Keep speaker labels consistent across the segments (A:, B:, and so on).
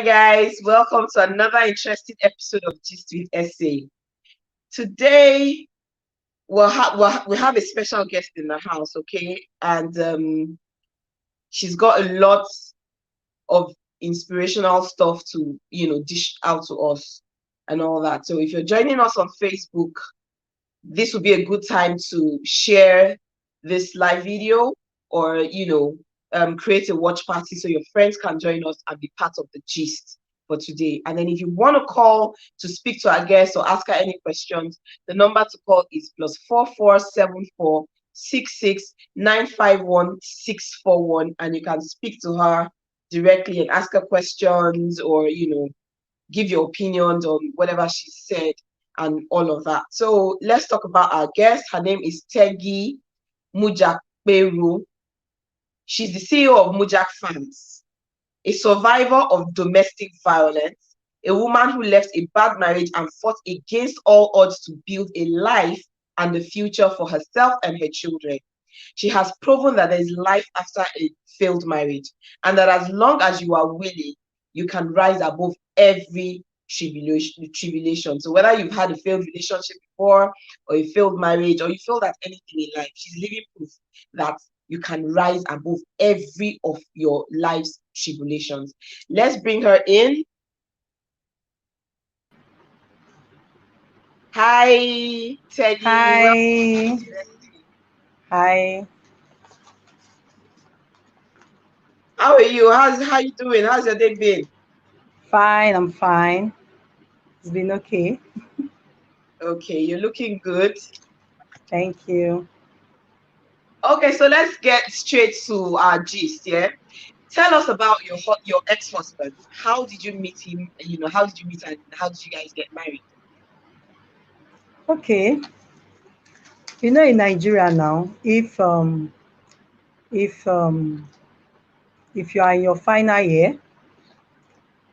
A: guys, welcome to another interesting episode of Gist with Essay. Today we have a special guest in the house, okay? And she's got a lot of inspirational stuff to, dish out to us and all that. So if you're joining us on Facebook, this would be a good time to share this live video or, create a watch party so your friends can join us and be part of the gist for today. And then if you want to call to speak to our guest or ask her any questions, the number to call is +447466951641, and you can speak to her directly and ask her questions or, give your opinions on whatever she said and all of that. So let's talk about our guest. Her name is Teggy Mujakperuo. She's the CEO of Mujak Farms, a survivor of domestic violence, a woman who left a bad marriage and fought against all odds to build a life and a future for herself and her children. She has proven that there is life after a failed marriage, and that as long as you are willing, you can rise above every tribulation. So whether you've had a failed relationship before, or a failed marriage, or you failed at anything in life, she's living proof that you can rise above every of your life's tribulations. Let's bring her in. Hi, Teggy.
B: Hi. Hi.
A: How are you? How you doing? How's your day been?
B: Fine, I'm fine. It's been okay.
A: Okay, you're looking good.
B: Thank you.
A: Okay, so let's get straight to our gist, yeah? Tell us about your ex-husband. How did you meet him? How did you meet and how did you guys get married?
B: Okay. In Nigeria now, if um if you are in your final year,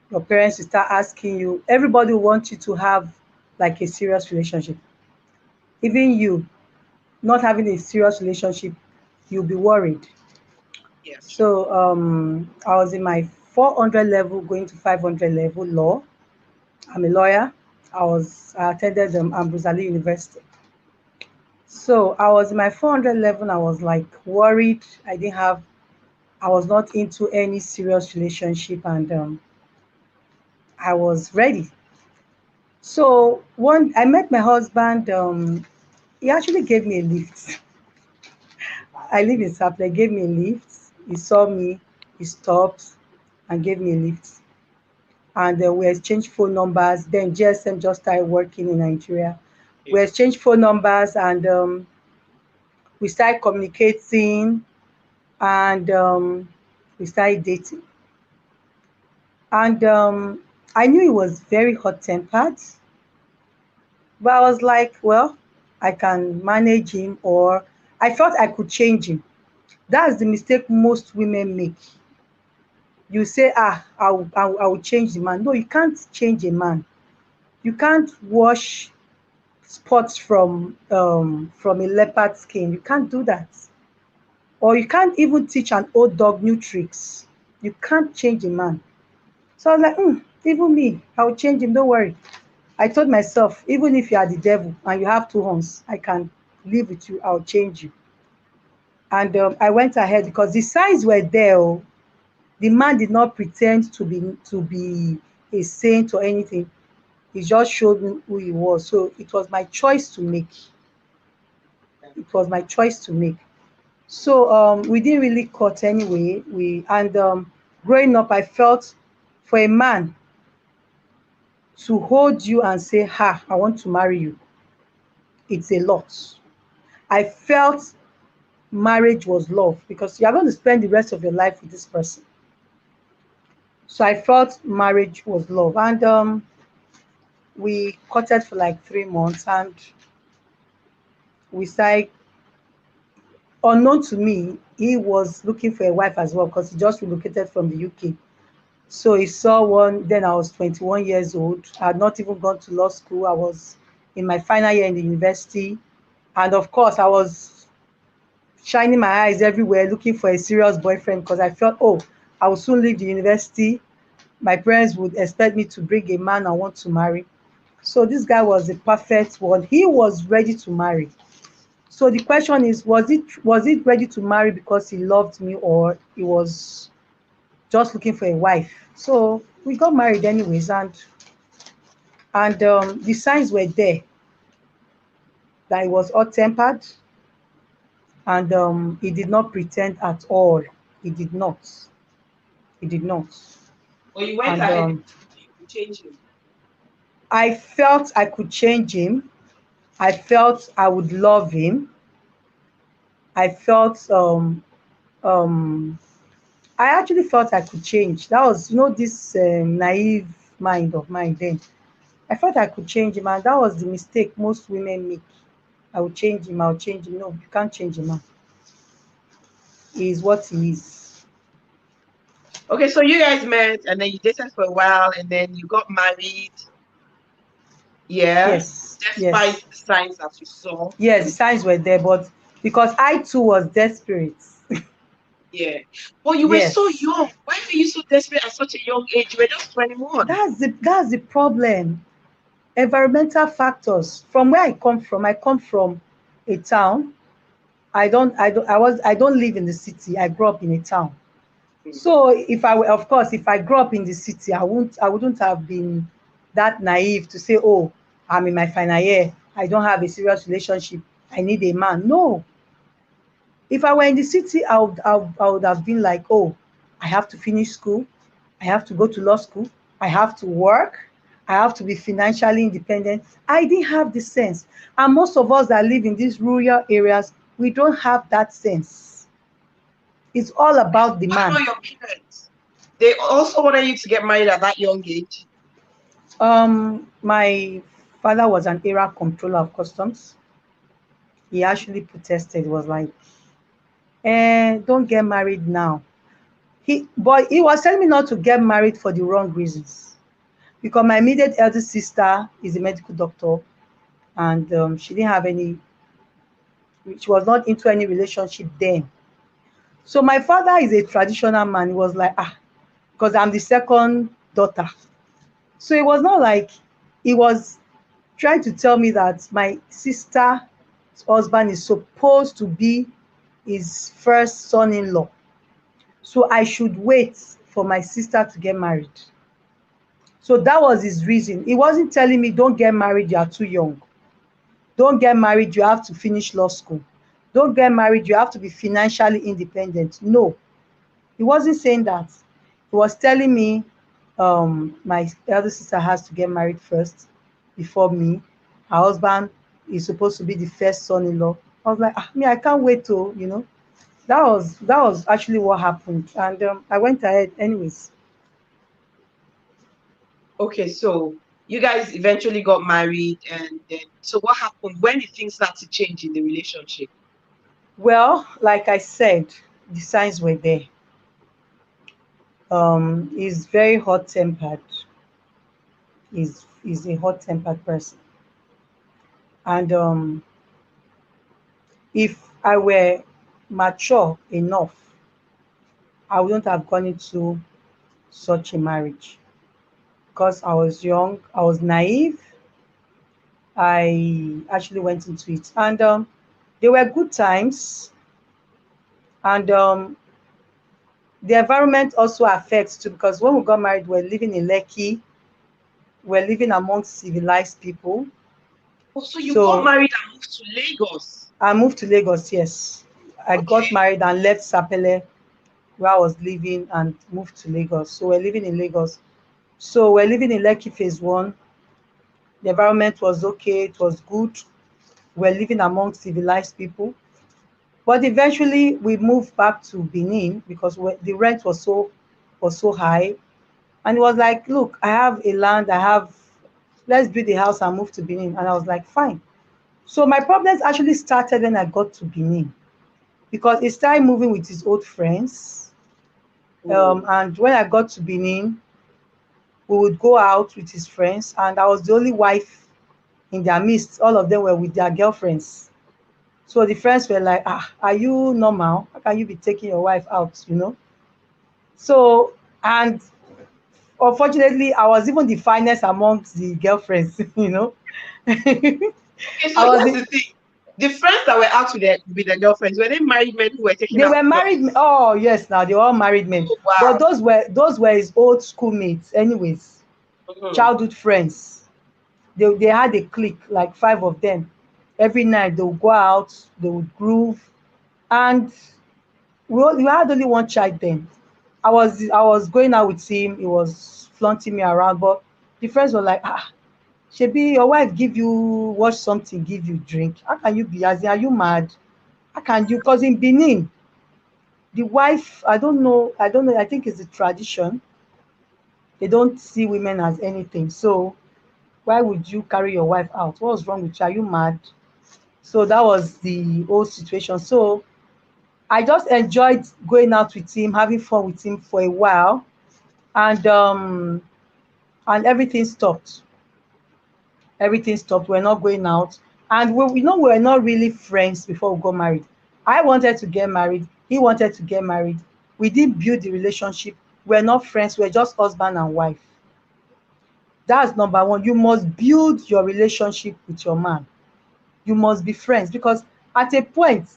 B: your parents will start asking you, everybody wants you to have like a serious relationship. Even you not having a serious relationship, you'll be worried.
A: Yes.
B: So I was in my 400 level going to 500 level law. I'm a lawyer. I attended Ambuzali University. So I was in my 400 level. I was like worried. I was not into any serious relationship, and I was ready. So one, I met my husband. He actually gave me a lift. I live in Saple. He gave me a lift. He saw me. He stopped and gave me a lift. And we exchanged phone numbers. Then GSM just started working in Nigeria. We
A: Yeah.
B: exchanged phone numbers, and we started communicating, and we started dating. And I knew he was very hot tempered, but I was like, well, I can manage him, or I felt I could change him. That's the mistake most women make. You say, I will change the man. No, you can't change a man. You can't wash spots from a leopard skin. You can't do that. Or you can't even teach an old dog new tricks. You can't change a man. So I was like, even me, I'll change him, don't worry. I told myself, even if you are the devil and you have two horns, I can live with you, I'll change you. And I went ahead because the signs were there. Oh. The man did not pretend to be a saint or anything. He just showed me who he was. So it was my choice to make. It was my choice to make. So we didn't really cut anyway. Growing up, I felt for a man to hold you and say, "Ha, I want to marry you," it's a lot. I felt marriage was love because you are going to spend the rest of your life with this person. So I felt marriage was love, and we courted for like 3 months, and we started. Unknown to me, he was looking for a wife as well because he just relocated from the UK. So he saw one. Then I was 21 years old. I had not even gone to law school. I was in my final year in the university. And of course, I was shining my eyes everywhere looking for a serious boyfriend because I felt, oh, I will soon leave the university. my parents would expect me to bring a man I want to marry. So this guy was the perfect one. He was ready to marry. So the question is, was it ready to marry because he loved me, or he was just looking for a wife? So we got married anyways, and the signs were there that he was hot tempered, and he did not pretend at all. He did not. He did not.
A: Or you went
B: And
A: ahead and you could change him?
B: I felt I could change him. I felt I would love him. I felt um I actually felt I could change. That was, this naive mind of mine then. I felt I could change him, and that was the mistake most women make. I will change him. I'll change him. No, you can't change him. Man. He is what he is.
A: Okay, so you guys met and then you dated for a while and then you got married. Yeah,
B: Yes,
A: despite
B: yes,
A: the signs that you saw.
B: yes. The signs were there, but because I too was desperate.
A: Yeah. But you were so
B: Yes,
A: young. Why were you so desperate at such a young age? You were just 21.
B: that's the problem. Environmental factors. From where I come from, I come from a town. I don't live in the city. I grew up in a town.
A: Mm.
B: So of course, if I grew up in the city, I wouldn't have been that naive to say, oh, I'm in my final year, I don't have a serious relationship, I need a man. No. If I were in the city, I would have been like, oh, I have to finish school, I have to go to law school, I have to work, I have to be financially independent. I didn't have the sense. And most of us that live in these rural areas, we don't have that sense. It's all about the
A: What
B: man.
A: about your parents? They also wanted you to get married at that young age.
B: My father was an area controller of customs. He actually protested. He was like, don't get married now. But he was telling me not to get married for the wrong reasons. Because my immediate eldest sister is a medical doctor, and she didn't have any, she was not into any relationship then. So my father is a traditional man. He was like, because I'm the second daughter. So it was not like he was trying to tell me that my sister's husband is supposed to be his first son-in-law. So I should wait for my sister to get married. So that was his reason. He wasn't telling me, don't get married, you are too young. Don't get married, you have to finish law school. Don't get married, you have to be financially independent. No, he wasn't saying that. He was telling me my elder sister has to get married first before me. Her husband is supposed to be the first son-in-law. I was like, me, I can't wait to, that was actually what happened. And I went ahead anyways.
A: Okay, so you guys eventually got married and then so what happened? When did things start to change in the relationship?
B: Well, like I said, the signs were there. He's very hot tempered. He's a hot tempered person. And if I were mature enough, I wouldn't have gone into such a marriage because I was young, I was naive. I actually went into it, and they were good times. And the environment also affects too, because when we got married, we're living in Lekki, we're living amongst civilized people.
A: Oh, so you got
B: So
A: married and moved to Lagos.
B: I moved to Lagos. Yes, I got
A: Okay.
B: married and left Sapele, where I was living, and moved to Lagos. So we're living in Lagos. So we're living in Lekki phase one. The environment was okay, it was good. We're living among civilized people. But eventually we moved back to Benin because the rent was so high. And it was like, look, I have a land, let's build a house and move to Benin. And I was like, fine. So my problems actually started when I got to Benin because he started moving with his old friends.
A: Mm.
B: And when I got to Benin, we would go out with his friends, and I was the only wife in their midst. All of them were with their girlfriends. So the friends were like, are you normal? How can you be taking your wife out? So, and unfortunately, I was even the finest amongst the girlfriends, you know.
A: Okay, so
B: I was
A: that's
B: the,
A: the thing. The friends that were out with their girlfriends, were they married men who were taking
B: they
A: out
B: were married.
A: girls?
B: Oh yes, now they were all married men.
A: Oh
B: But
A: wow.
B: those were his old schoolmates, anyways,
A: Mhm.
B: childhood friends. They had a clique, like five of them. Every night they would go out, they would groove, and we had only one child then. I was going out with him. He was flaunting me around, but the friends were like, ah, shebi your wife give you watch something, give you drink. How can you be as in, are you mad? How can you? Because in Benin, the wife, I don't know, I think it's a tradition. They don't see women as anything. So why would you carry your wife out? What's wrong with you? Are you mad? So that was the whole situation. So I just enjoyed going out with him, having fun with him for a while, and everything stopped. Everything stopped. We're not going out, and we were not really friends before we got married. I wanted to get married. He wanted to get married. We didn't build the relationship. We're not friends. We're just husband and wife. That's number one. You must build your relationship with your man. You must be friends because at a point,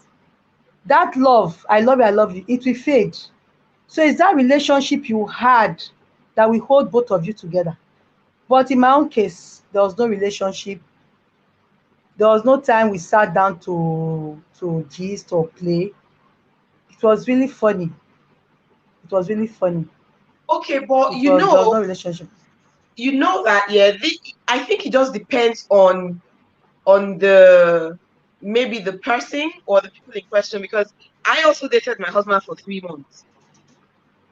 B: that love, I love you, it will fade. So it's that relationship you had that will hold both of you together. But in my own case, there was no relationship. There was no time we sat down to gist or play. It was really funny. It was really funny.
A: Okay, but
B: There was no relationship.
A: you know that yeah, I think it just depends on the maybe the person or the people in question because I also dated my husband for 3 months.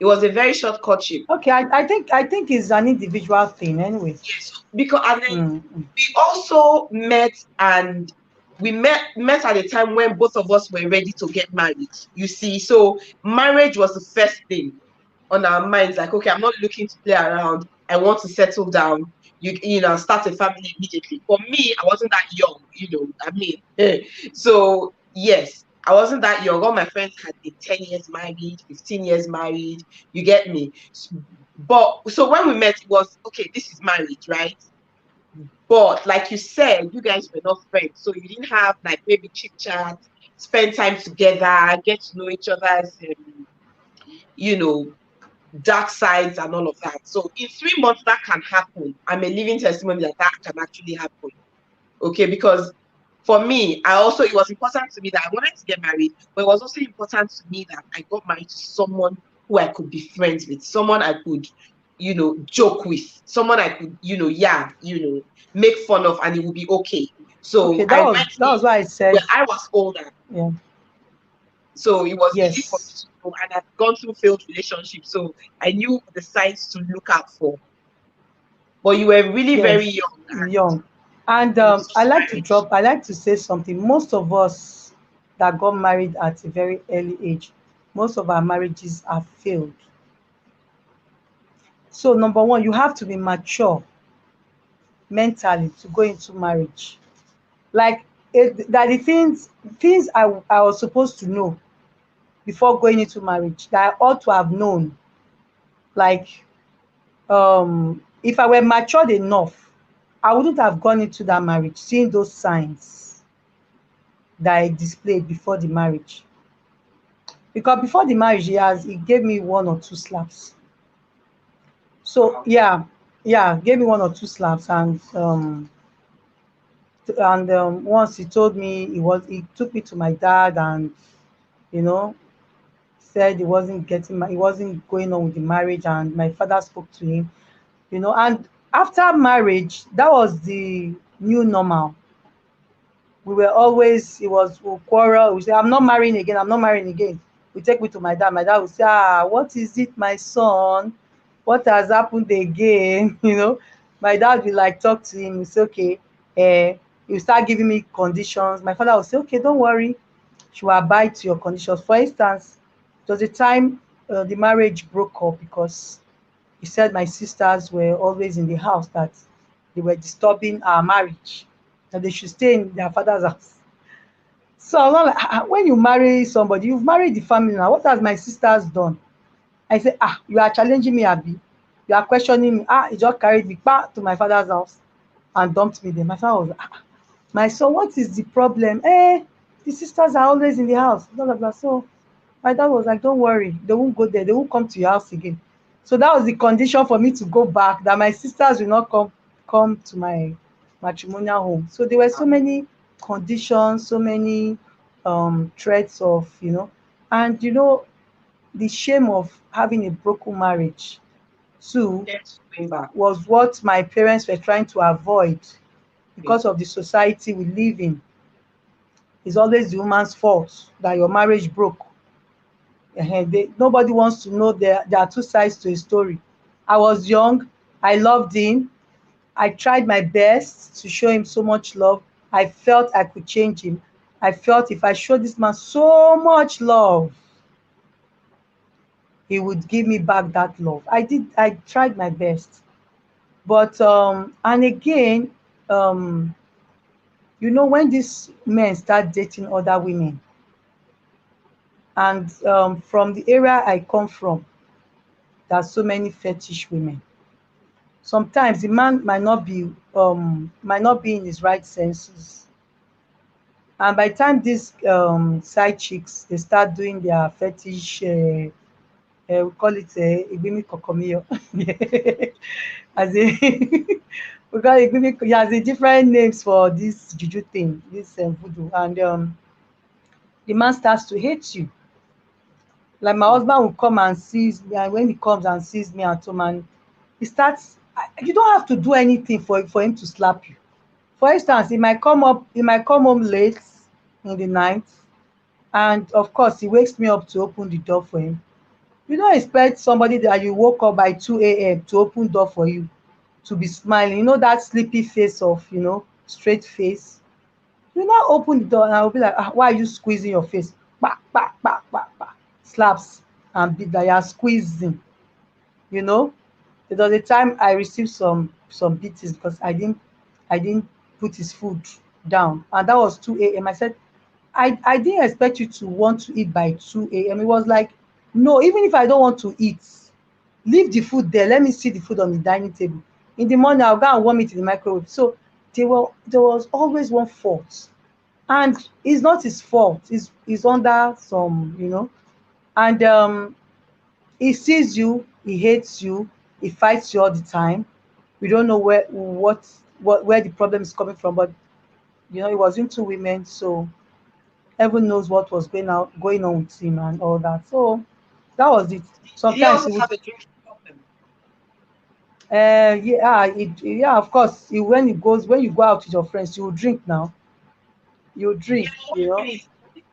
A: It was a very short courtship.
B: Okay, I think it's an individual thing anyway.
A: Yes, because and then
B: Mm, mm.
A: we also met and we met at a time when both of us were ready to get married. You see, so marriage was the first thing on our minds. Like, okay, I'm not looking to play around. I want to settle down. Start a family immediately. For me, I wasn't that young. I mean, so yes, I wasn't that young. All my friends had been 10 years married, 15 years married. You get me? But so when we met, it was okay. This is marriage, right? But like you said, you guys were not friends, so you didn't have like maybe chit chat, spend time together, get to know each other's, you know, dark sides and all of that. So in 3 months, that can happen. I'm a living testimony that that can actually happen. Okay, because for me, it was important to me that I wanted to get married, but it was also important to me that I got married to someone who I could be friends with, someone I could, joke with, someone I could, yeah, make fun of, and it would be okay.
B: Okay,
A: So
B: that
A: I
B: was
A: met
B: that
A: him
B: was why I
A: when
B: said,
A: I was older.
B: yeah,
A: So it was easy for me
B: yes,
A: to know, and I've gone through failed relationships. So I knew the signs to look out for. But you were really very
B: yes,
A: young and
B: young. And
A: it was
B: I
A: just
B: like to
A: marriage.
B: drop, I like to say something. Most of us that got married at a very early age, most of our marriages have failed. So number one, you have to be mature mentally to go into marriage. Like that the things I was supposed to know before going into marriage that I ought to have known. Like if I were matured enough, I wouldn't have gone into that marriage seeing those signs that I displayed before the marriage. Because before the marriage, he gave me one or two slaps. So yeah, yeah, gave me one or two slaps, and once he told me he took me to my dad, and you know said he wasn't going on with the marriage, and my father spoke to him, and after marriage, that was the new normal. We were always, it was, we'll quarrel, we say, I'm not marrying again, I'm not marrying again. We take me to my dad. My dad would say, what is it, my son? What has happened again? My dad will like talk to him. He say, okay, he'll start giving me conditions. My father will say, okay, don't worry, she will abide to your conditions. For instance, it was a time the marriage broke up because he said my sisters were always in the house, that they were disturbing our marriage, that they should stay in their father's house. So I'm not like, when you marry somebody, you've married the family now. What has my sisters done? I say, you are challenging me, Abby. You are questioning me. He just carried me back to my father's house and dumped me there. My father was like, my son, what is the problem? The sisters are always in the house, blah blah blah. So my dad was like, don't worry, they won't go there, they won't come to your house again. So that was the condition for me to go back, that my sisters will not come to my matrimonial home. So there were so many conditions, so many threats of, and the shame of having a broken marriage too
A: Yes, going back.
B: was what my parents were trying to avoid,
A: Okay.
B: because of the society we live in. It's always the woman's fault that your marriage broke. Nobody wants to know there are two sides to a story. I was young, I loved him, I tried my best to show him so much love. I felt I could change him. I felt if I showed this man so much love, he would give me back that love. I tried my best. But and again, um, when these men start dating other women, and from the area I come from, there's so many fetish women. Sometimes the man might not be in his right senses, and by the time these side chicks they start doing their fetish, we call it igbimi kokomiyo. As a we call it igbimi, yeah, the different names for this juju thing, this voodoo. And the man starts to hate you. Like my
A: Mm.
B: husband will come and sees me, and when he comes and sees me at home, and he starts, you don't have to do anything for him to slap you. For instance, he might come home late in the night, and of course he wakes me up to open the door for him. You don't expect somebody that you woke up by 2 a.m. to open door for you to be smiling. That sleepy face of, straight face. You now open the door and I will be like, why are you squeezing your face? Bah, bah, bah, bah, bah. Slaps and beat that you are squeezing. You know, there was a time I received some beatings because I didn't put his food down, and that was 2 a.m. I said, I didn't expect you to want to eat by 2 a.m. It was like, no, even if I don't want to eat, leave the food there. Let me see the food on the dining table. In the morning, I'll go and warm it in the microwave. So there was always one fault. And it's not his fault. He's under some, and he sees you, he hates you, he fights you all the time. We don't know where the problem is coming from, but it was into women, so heaven knows what was going on with him and all that. So that was it.
A: Did he
B: Sometimes
A: also
B: he would,
A: have a drinking problem?
B: yeah, of course. When you go out with your friends, you will drink now. You will
A: Yeah,
B: drink,
A: what I mean is, some people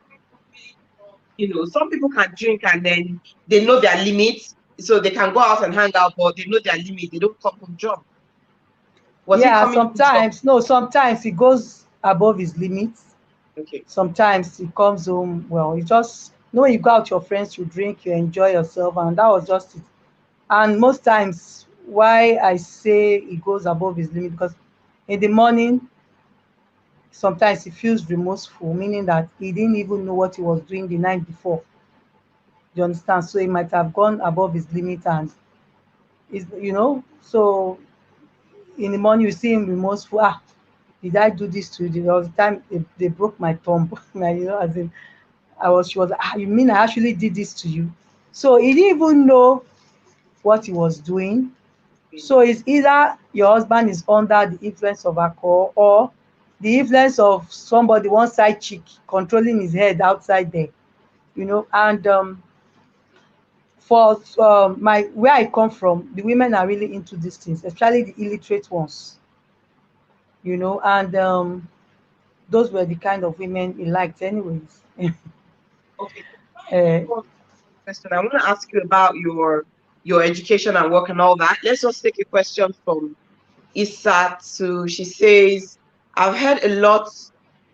A: really some people can drink and then they know their limits, so they can go out and hang out, but they know their limit. They don't come home drunk. Was he
B: Yeah,
A: coming home drunk?
B: sometimes, no, sometimes he goes above his limits.
A: Okay.
B: Sometimes he comes home, well, you just when you go out with your friends, you drink, you enjoy yourself, and that was just it. And most times, why I say he goes above his limit, because in the morning sometimes he feels remorseful, meaning that he didn't even know what he was doing the night before. You understand? So he might have gone above his limit, and so in the morning you see him remorseful. Did I do this to you? There was time they broke my thumb. As in, she was like, you mean I actually did this to you? So he didn't even know what he was doing. So it's either your husband is under the influence of alcohol, or the influence of somebody, one side chick, controlling his head outside there. And for my where I come from, the women are really into these things, especially the illiterate ones. And those were the kind of women he liked, anyways.
A: Okay. So before I
B: uh,
A: move on to the question, I want to ask you about your education and work and all that. Let's just take a question from Isatsu. She says, I've heard a lot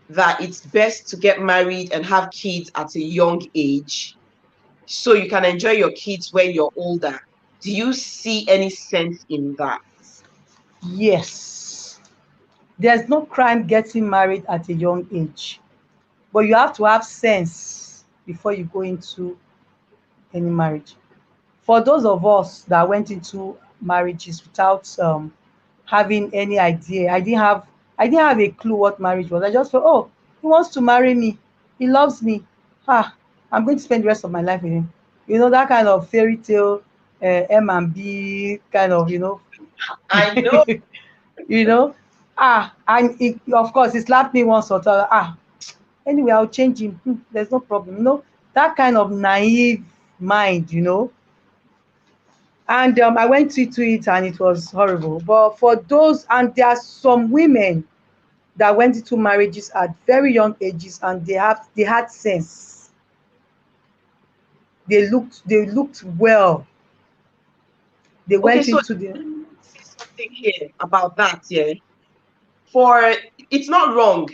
A: that it's best to get married and have kids at a young age so you can enjoy your kids when you're older. Do you see any sense in that?
B: yes, there's no crime getting married at a young age, but you have to have sense before you go into any marriage. For those of us that went into marriages without having any idea. I didn't have a clue what marriage was. I just thought, oh, he wants to marry me, he loves me. Ah, I'm going to spend the rest of my life with him. That kind of fairy tale, M and B kind of,
A: I know.
B: you know. And of course, he slapped me once or twice. Anyway, I'll change him. There's no problem. That kind of naive mind. And I went into it and it was horrible. But for those, and there are some women that went into marriages at very young ages and they had sense. They looked well. They
A: Okay,
B: went
A: so
B: into the
A: say something here about that, yeah. For it's not wrong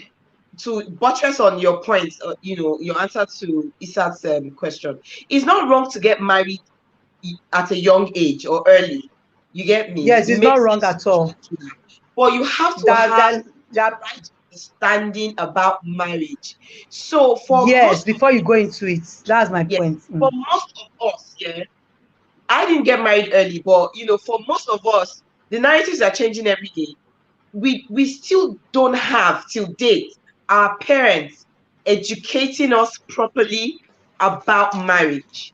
A: to buttress on your point, your answer to Isat's question. It's not wrong to get married at a young age or early. You get me?
B: Yes,
A: It
B: it's not
A: makes
B: wrong
A: sense
B: at all.
A: to do. But you have to
B: That
A: have
B: that that
A: right understanding about marriage. So for
B: Yes,
A: most of
B: before you go into it. That's my
A: yes,
B: point.
A: for most of us, yeah, I didn't get married early, but for most of us, the narratives are changing every day. We still don't have till date our parents educating us properly about marriage,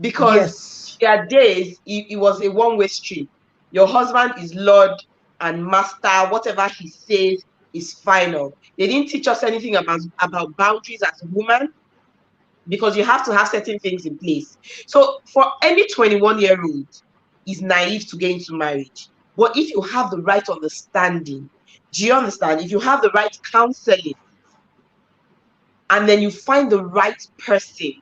A: because
B: Yes.
A: there are days it was a one-way street. Your husband is Lord and Master. Whatever he says is final. They didn't teach us anything about boundaries as a woman, because you have to have certain things in place. So for any 21-year-old, is naive to get into marriage. But if you have the right understanding, do you understand? If you have the right counseling, and then you find the right person,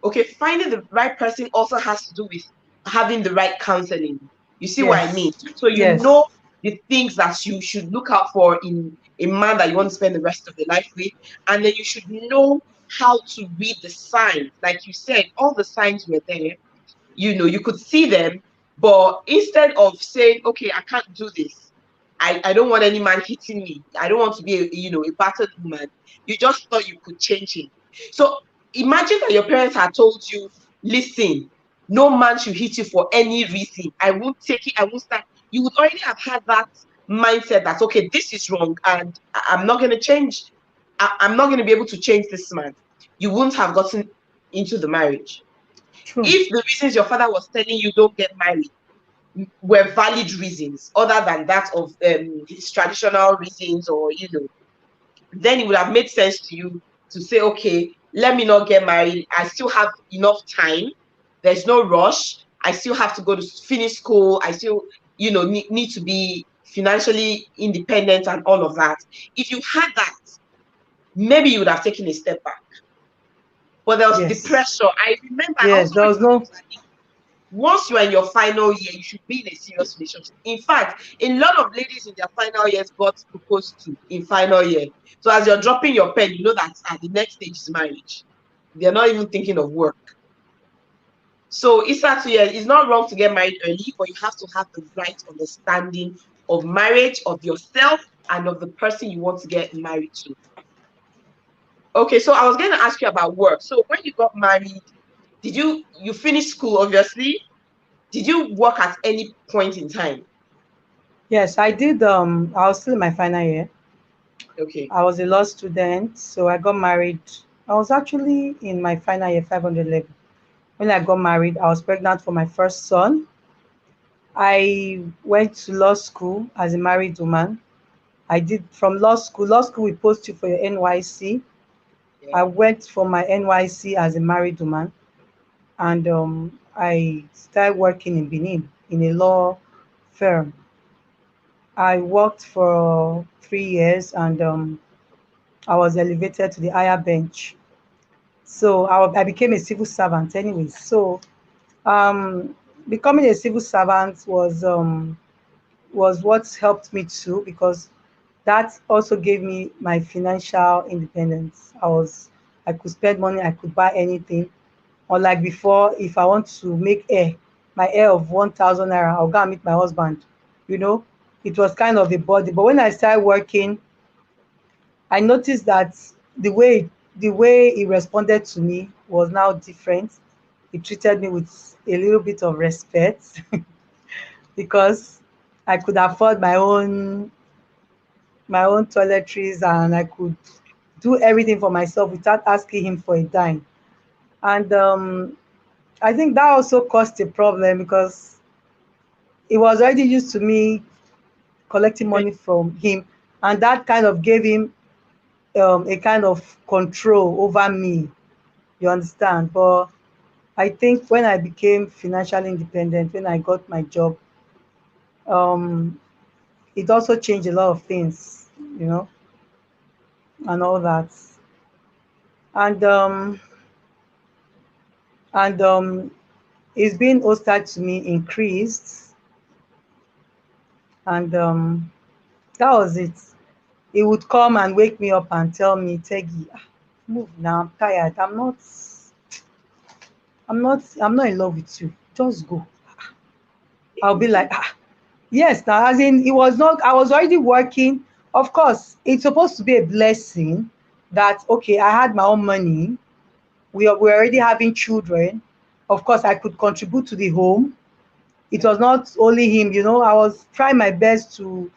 A: okay, finding the right person also has to do with having the right counseling. You see what I mean?
B: Yes.
A: So you
B: Yes.
A: know the things that you should look out for in a man that you want to spend the rest of your life with, and then you should know how to read the signs. Like you said, all the signs were there. You could see them, but instead of saying, okay, I can't do this, I don't want any man hitting me, I don't want to be a battered woman, you just thought you could change him. So imagine that your parents had told you, listen, no man should hit you for any reason, I won't take it, I won't start. You would already have had that mindset that, okay, this is wrong and I'm not going to change. I'm not going to be able to change this man. You wouldn't have gotten into the marriage.
B: True.
A: If the reasons your father was telling you don't get married were valid reasons other than that of his traditional reasons, or then it would have made sense to you to say, okay, let me not get married, I still have enough time, there's no rush, I still have to go to finish school, I still need to be financially independent and all of that. If you had that, maybe you would have taken a step back. But there was the
B: Yes.
A: pressure. I remember, I
B: Yes.
A: also
B: There was
A: remember
B: no.
A: once you are in your final year, you should be in a serious relationship. In fact, a lot of ladies in their final years got proposed to in final year. So as you're dropping your pen, you know that at the next stage is marriage. They're not even thinking of work. So it's not wrong to get married early, but you have to have the right understanding of marriage, of yourself, and of the person you want to get married to. Okay, so I was going to ask you about work. So when you got married, did you finish school, obviously? Did you work at any point in time?
B: Yes, I did. I was still in my final year.
A: Okay.
B: I was a law student, so I got married. I was actually in my final year, 500 level. When I got married, I was pregnant for my first son. I went to law school as a married woman. I did from law school. Law school, we post you for your NYC.
A: Yeah.
B: I went for my NYC as a married woman, and I started working in Benin in a law firm. I worked for 3 years, and I was elevated to the higher bench. So I became a civil servant, anyways. So um, becoming a civil servant was what helped me too, because that also gave me my financial independence. I could spend money, I could buy anything. Unlike before, if I want to make hair, my hair of 1,000 naira, I'll go and meet my husband. You know, it was kind of a body. But when I started working, I noticed that the way he responded to me was now different. He treated me with a little bit of respect. because I could afford my own toiletries, and I could do everything for myself without asking him for a dime. And I think that also caused a problem because he was already used to me collecting money from him, and that kind of gave him a kind of control over me. You understand? But I think when I became financially independent, when I got my job, um, it also changed a lot of things, you know, and all that. And his being hostile to me increased, and that was it. He would come and wake me up and tell me, Teggy, move now, I'm tired. I'm not in love with you. Just go. I'll be like, yes, now as in it was not, I was already working. Of course, it's supposed to be a blessing that okay, I had my own money. We're already having children. Of course, I could contribute to the home. It was not only him, I was trying my best to,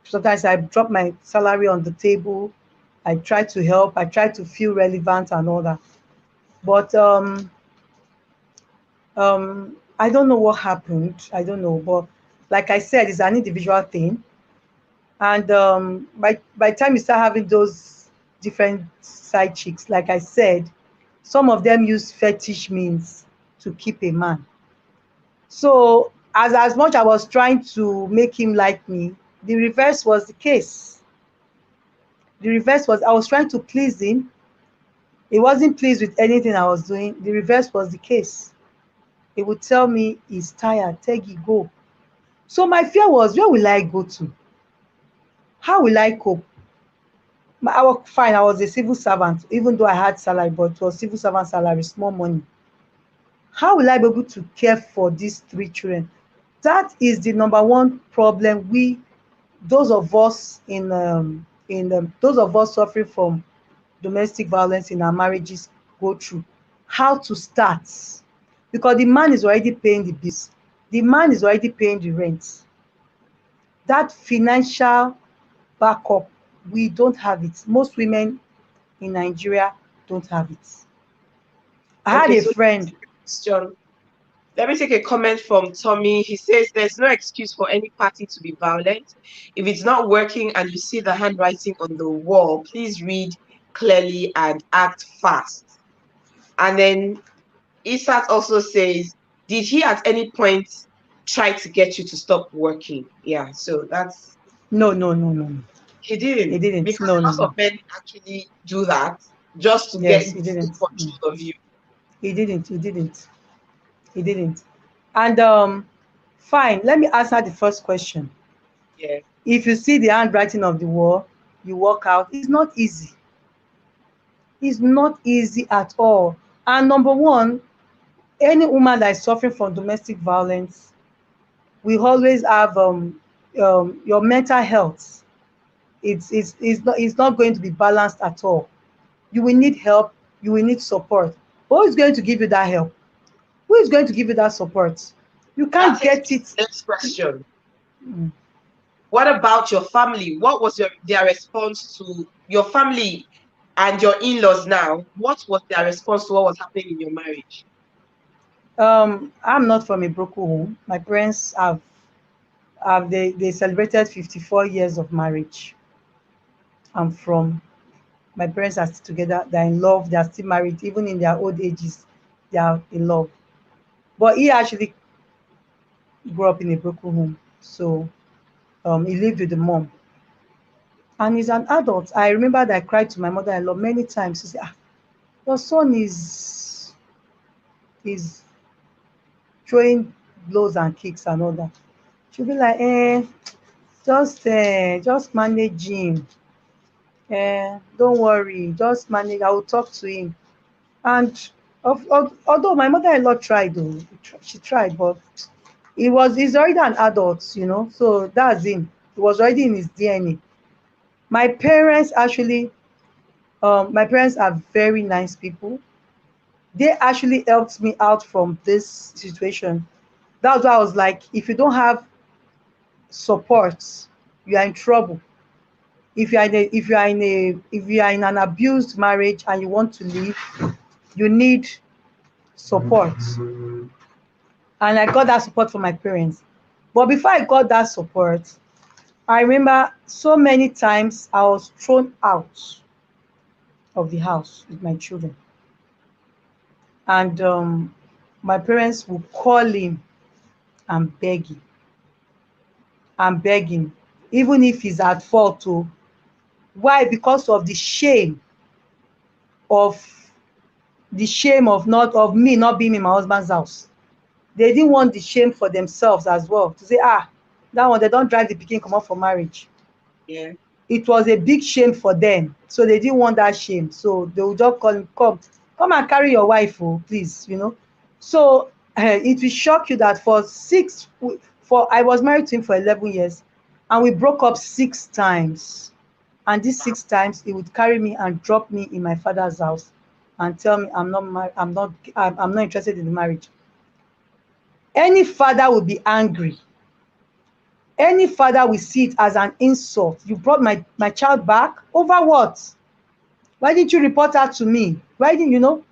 B: sometimes I drop my salary on the table. I try to help, I try to feel relevant and all that. But I don't know what happened. I don't know. But like I said, it's an individual thing. And by the time you start having those different side chicks, like I said, some of them use fetish means to keep a man. So as much I was trying to make him like me, the reverse was the case. The reverse was I was trying to please him. He wasn't pleased with anything I was doing. The reverse was the case. He would tell me he's tired, Teggy, go. So my fear was, where will I go to? How will I cope? I was fine. I was a civil servant, even though I had salary, but it was civil servant salary, small money. How will I be able to care for these three children? That is the number one problem those of us those of us suffering from domestic violence in our marriages go through. How to start? Because the man is already paying the bills. The man is already paying the rent. That financial backup, we don't have it. Most women in Nigeria don't have it. I had
A: Okay,
B: a
A: so
B: friend.
A: question. Let me take a comment from Tommy. He says there's no excuse for any party to be violent. If it's not working and you see the handwriting on the wall, please read clearly and act fast. And then Isat also says, did he at any point try to get you to stop working? Yeah, so that's
B: No, no, no, no, no.
A: he
B: He
A: didn't,
B: didn't.
A: because
B: No,
A: a
B: no,
A: lot
B: no.
A: of men actually do that just to get
B: Yes, he
A: full
B: didn't.
A: control of you.
B: He didn't. He didn't. He didn't. And fine. Let me answer the first question.
A: Yeah.
B: If you see the handwriting of the wall, you walk out. It's not easy. It's not easy at all. And number one, any woman that is suffering from domestic violence, we always have your mental health. It's not going to be balanced at all. You will need help. You will need support. But who is going to give you that help? Who is going to give you that support? You
A: That
B: can't
A: takes me
B: get
A: to
B: it.
A: the next question.
B: Mm.
A: What about your family? What was their response to your family and your in-laws now? What was their response to what was happening in your marriage?
B: I'm not from a broken home. My parents they celebrated 54 years of marriage. I'm from My parents are still together. They're in love. They are still married. Even in their old ages, they are in love. But he actually grew up in a broken home. So he lived with the mom. And he's an adult. I remember that I cried to my mother-in-law many times. She said, your son is throwing blows and kicks and all that. She'll be like, just manage him. Don't worry, just manage. I will talk to him. And although my mother-in-law tried, though, she tried, but he's already an adult. So that's him. It was already in his DNA. My parents actually, my parents are very nice people. They actually helped me out from this situation. That's why I was like, if you don't have support, you are in trouble. If you are in an abused marriage and you want to leave, you need support. And I got that support from my parents. But before I got that support, I remember so many times I was thrown out of the house with my children. And my parents would call him and beg him and beg him, even if he's at fault. Oh, why? Because of of the shame of not of me not being in my husband's house. They didn't want the shame for themselves as well, to say, ah, that one they don't drive the pikin comot for marriage.
A: Yeah.
B: It was a big shame for them, so they didn't want that shame, so they would just call him, come and carry your wife, oh, please, you know. So it will shock you that for I was married to him for 11 years, and we broke up 6 times. And these 6 times he would carry me and drop me in my father's house and tell me I'm not married, I'm not interested in the marriage. Any father would be angry. Any father will see it as an insult. You brought my child back over what? Why didn't you report her to me? Why didn't you know?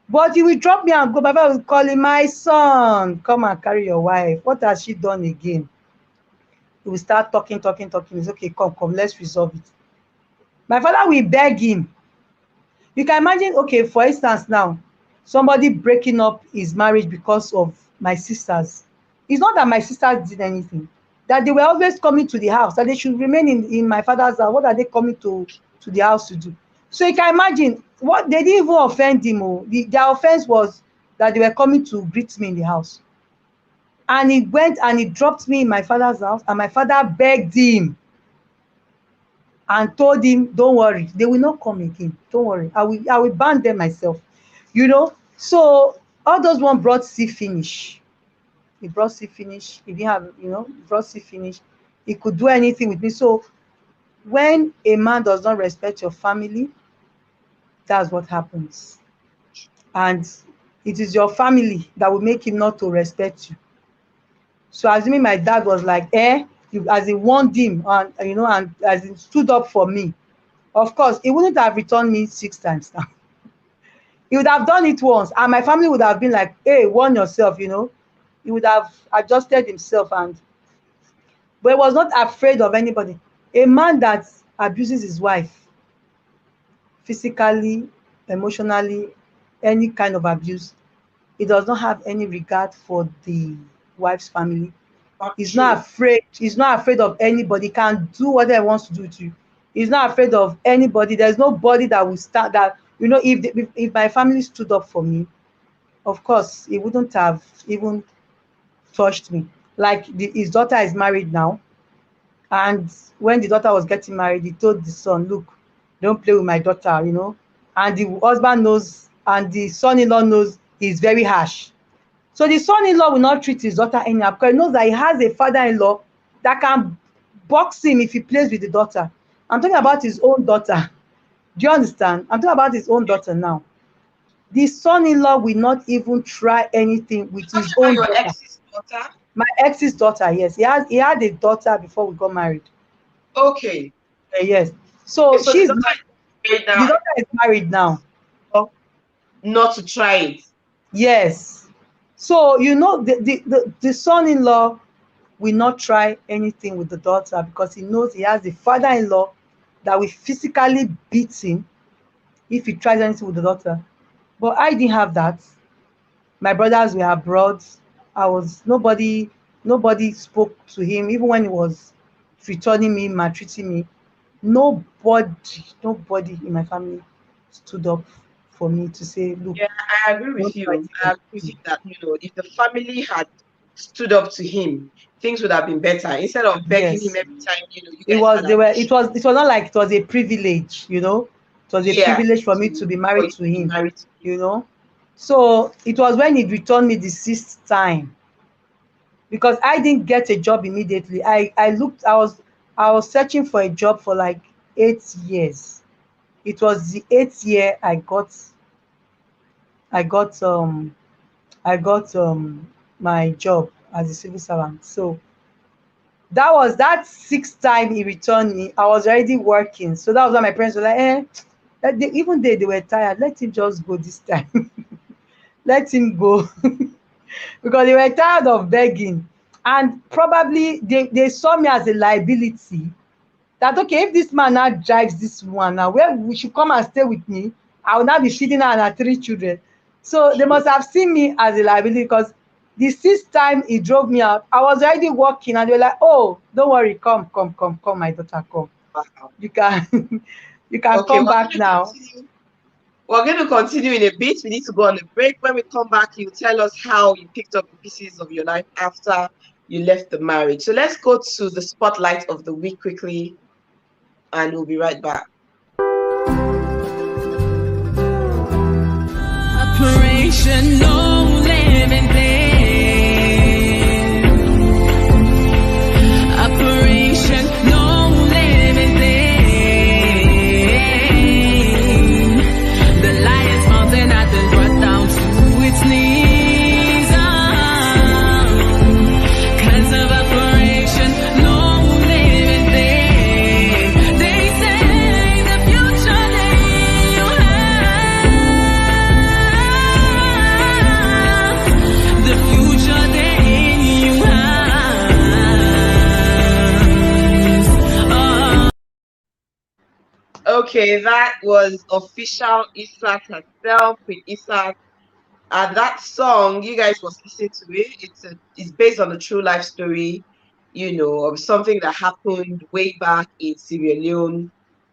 B: But you will drop me and go. My father will call him, my son, come and carry your wife. What has she done again? He will start talking. It's okay, come, let's resolve it. My father will beg him. You can imagine, okay, for instance now, somebody breaking up his marriage because of my sisters. It's not that my sisters did anything, that they were always coming to the house, that they should remain in my father's house. What are they coming to the house to do? So you can imagine, what they didn't even offend him. Oh. Their offense was that they were coming to greet me in the house. And he went and he dropped me in my father's house, and my father begged him and told him, don't worry, they will not come again. Don't worry, I will ban them myself. You know, so all those one brought see finish. He brought see finish. He didn't have, brought see finish. He could do anything with me. So when a man does not respect your family, that's what happens. And it is your family that will make him not to respect you. So assuming my dad was like, as he warned him, and and as he stood up for me, of course, he wouldn't have returned me 6 times now. He would have done it once, and my family would have been like, hey, warn yourself, He would have adjusted himself, but he was not afraid of anybody. A man that abuses his wife physically, emotionally, any kind of abuse, he does not have any regard for the wife's family. He's not afraid. He's not afraid of anybody. He can do whatever he wants to do to you. He's not afraid of anybody. There's nobody that will stand that, if my family stood up for me, of course, he wouldn't have even touched me. Like his daughter is married now. And when the daughter was getting married, he told the son, look, don't play with my daughter. And the husband knows, and the son-in-law knows he's very harsh. So the son-in-law will not treat his daughter anyhow, because he knows that he has a father-in-law that can box him if he plays with the daughter. I'm talking about his own daughter. Do you understand? I'm talking about his own daughter now. The son-in-law will not even try anything with his
A: Talking about
B: own
A: your
B: daughter.
A: ex's daughter?
B: My ex's daughter, yes. He had a daughter before we got married.
A: Okay.
B: Yes. So
A: So the
B: she's
A: daughter is married
B: the
A: now,
B: daughter is married now.
A: not to try it.
B: Yes. So the son-in-law will not try anything with the daughter, because he knows he has a father-in-law that will physically beat him if he tries anything with the daughter. But I didn't have that. My brothers were abroad. Nobody spoke to him, even when he was returning me, maltreating me. Nobody in my family stood up for me to say, look,
A: Yeah, I agree
B: don't
A: with
B: try
A: you.
B: this
A: I
B: with
A: agree with you
B: him.
A: that, if the family had stood up to him, things would have been better. Instead of begging him
B: Yes.
A: every time, you guys had an issue.
B: It was not like it was a privilege. It was a
A: Yeah,
B: privilege for me to be
A: for
B: married
A: you
B: to
A: to be
B: him,
A: married to him.
B: you know. So it was when he returned me the 6th time, because I didn't get a job immediately. I was searching for a job for like 8 years. It was the 8th year I got I got my job as a civil servant. So that was that sixth time he returned me. I was already working. So that was why my parents were like, even they were tired. Let him just go this time. Let him go. Because they were tired of begging. And probably they saw me as a liability. That okay, if this man now drives this one now, where we should come and stay with me, I will now be feeding her and her three children. So they must have seen me as a liability because the sixth time he drove me out, I was already walking and they were like, oh, don't worry, come, my daughter, come.
A: Wow.
B: You can you can
A: Okay,
B: come back now.
A: we're going to continue in a bit. We need to go on a break. When we come back, you tell us how you picked up the pieces of your life after you left the marriage. So let's go to the spotlight of the week quickly, and we'll be right back.
C: Operation No Living Thing. Operation No Living Thing. The lion's mountain has been brought down to its knees. Cause of Operation No Living Thing. They say the future that you have, the future that you have.
A: Okay, that was official Isaac herself with Isaac. And that song, you guys was listening to it. It's based on a true life story, of something that happened way back in Sierra Leone,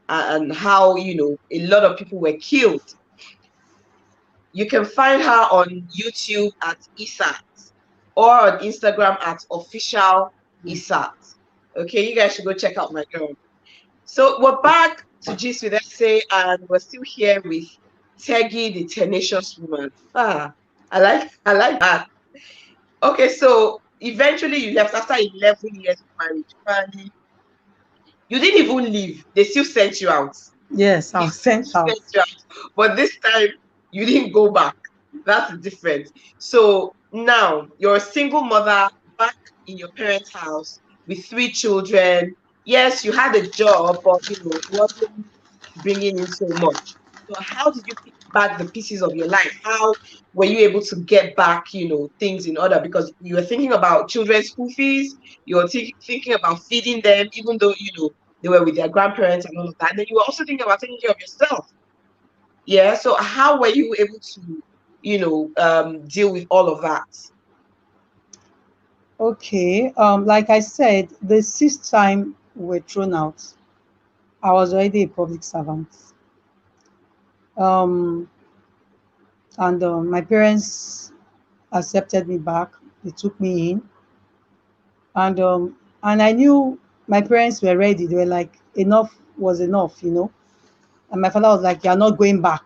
A: and how, a lot of people were killed. You can find her on YouTube at Isat or on Instagram at official Isat. Okay, you guys should go check out my girl. So we're back to Gist with Essay, and we're still here with Teggy, the tenacious woman. I like that. Okay, so eventually you left after 11 years of marriage. Finally, you didn't even leave. They still sent you out.
B: Yes, I
A: He
B: was sent
A: still
B: out.
A: sent you out. But this time you didn't go back. That's different. So now you're a single mother back in your parents' house with three children. Yes, you had a job, but it wasn't bringing in so much. So how did you pick back the pieces of your life? How were you able to get back, things in order? Because you were thinking about children's school fees, you were thinking about feeding them, even though, they were with their grandparents and all of that. And then you were also thinking about taking care of yourself. Yeah. So how were you able to, deal with all of that?
B: Okay. Like I said, the sixth time we were thrown out, I was already a public servant. Um, and my parents accepted me back. They took me in, and I knew my parents were ready. They were like, enough was enough. And my father was like, "You're not going back."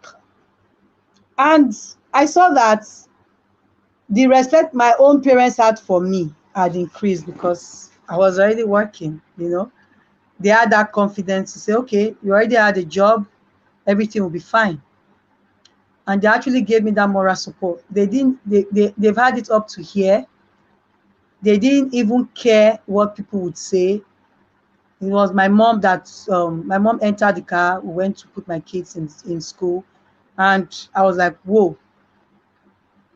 B: And I saw that the respect my own parents had for me had increased because I was already working. They had that confidence to say, okay, you already had a job, everything will be fine. And they actually gave me that moral support. They didn't, they've had it up to here. They didn't even care what people would say. It was my mom my mom entered the car, we went to put my kids in school. And I was like, whoa,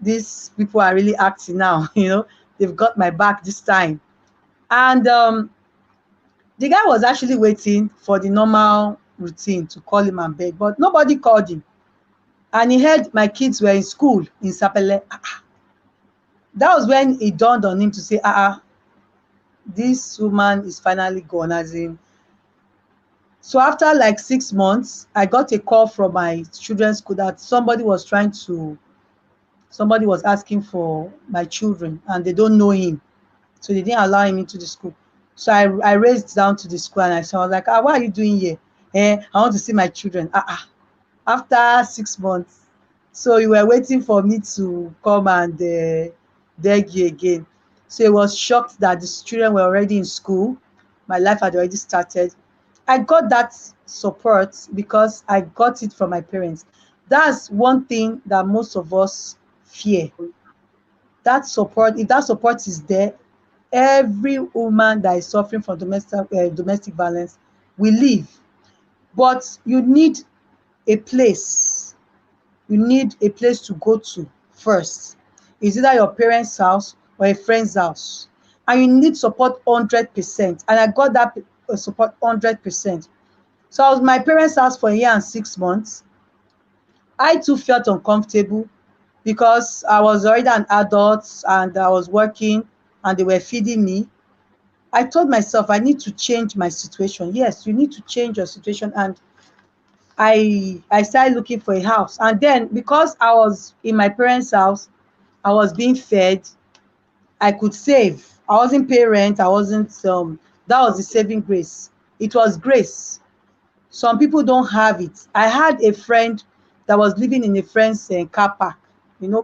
B: these people are really acting now. They've got my back this time. And the guy was actually waiting for the normal routine to call him and beg, but nobody called him. And he heard my kids were in school in Sapele. That was when it dawned on him to say, this woman is finally gone, as in. So after like 6 months, I got a call from my children's school that somebody was asking for my children and they don't know him. So they didn't allow him into the school. So I raced down to the school and I was like, what are you doing here? I want to see my children. After 6 months. So you were waiting for me to come and beg you again. So he was shocked that the children were already in school. My life had already started. I got that support because I got it from my parents. That's one thing that most of us fear. that support, if that support is there, every woman that is suffering from domestic violence will leave. But you need a place. You need a place to go to first. It's either your parents' house or a friend's house, and you need support 100%. And I got that support 100%. So I was my parents' house for a year and 6 months. I too felt uncomfortable because I was already an adult and I was working and they were feeding me. I told myself I need to change my situation. Yes, you need to change your situation. And I started looking for a house. And then because I was in my parents' house, I was being fed, I could save. I wasn't paying rent. I wasn't that was the
A: Okay.
B: saving grace. It was grace. Some people don't have it. I had a friend that was living in a friend's car park,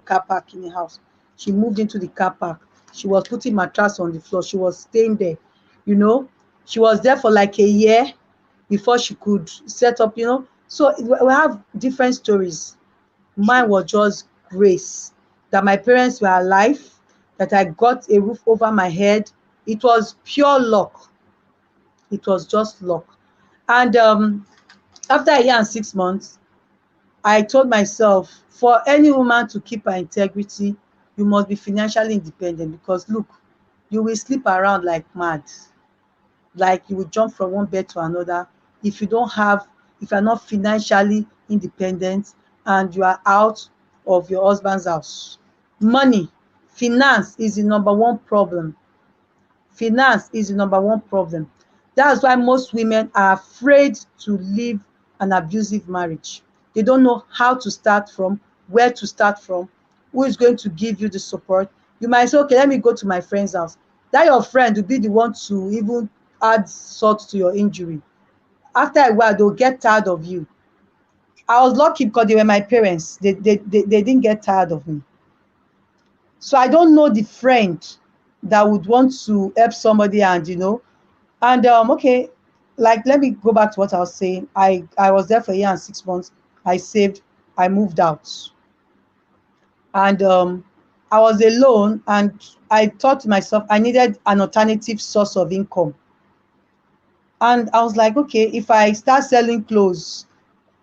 B: car park in the house. She moved into the car park. She was putting mattress on the floor. She was staying there, you know. She was there for like a year before she could set up, So we have different stories. Mine
A: True.
B: was just grace that my parents were alive, that I got a roof over my head. It was pure luck. It was just luck. And after a year and 6 months, I told myself, for any woman to keep her integrity, you must be financially independent, because look, you will sleep around like mad, like you will jump from one bed to another if you don't have, if you're not financially independent and you are out of your husband's house. Money, finance is the number one problem. Finance is the number one problem. That's why most women are afraid to leave an abusive marriage. They don't know how to start from, where to start from, who is going to give you the support. You might say, okay, let me go to my friend's house. That your friend will be the one to even add salt to your injury. After a while, they'll get tired of you. I was lucky because they were my parents. They didn't get tired of me. So I don't know the friend that would want to help somebody, and and okay, like, let me go back to what I was saying. I was there for a year and 6 months. I saved, I moved out, and I was alone, and I thought to myself I needed an alternative source of income. And I was like, okay, if I start selling clothes,